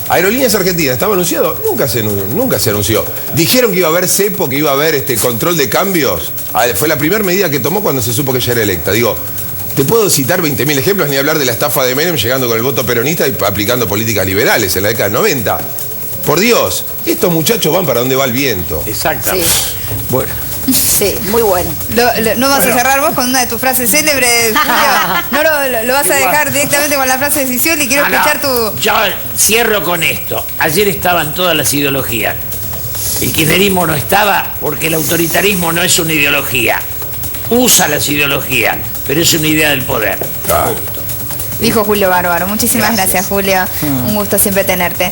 Speaker 13: Aerolíneas Argentinas, ¿estaba anunciado? Nunca se anunció. Dijeron que iba a haber cepo, que iba a haber control de cambios. Fue la primera medida que tomó cuando se supo que ella era electa. Digo, te puedo citar 20.000 ejemplos, ni hablar de la estafa de Menem llegando con el voto peronista y aplicando políticas liberales en la década del 90. Por Dios, estos muchachos van para donde va el viento.
Speaker 2: Exacto.
Speaker 12: Sí.
Speaker 13: Bueno.
Speaker 12: Sí, muy bueno.
Speaker 1: ¿No vas a cerrar vos con una de tus frases célebres, Julio? ¿No lo vas a dejar directamente con la frase de Scioli? Quiero escuchar tu...
Speaker 2: Yo cierro con esto. Ayer estaban todas las ideologías. El kirchnerismo no estaba porque el autoritarismo no es una ideología. Usa las ideologías, pero es una idea del poder.
Speaker 1: Dijo Julio Bárbaro. Muchísimas gracias, Julio. Un gusto siempre tenerte.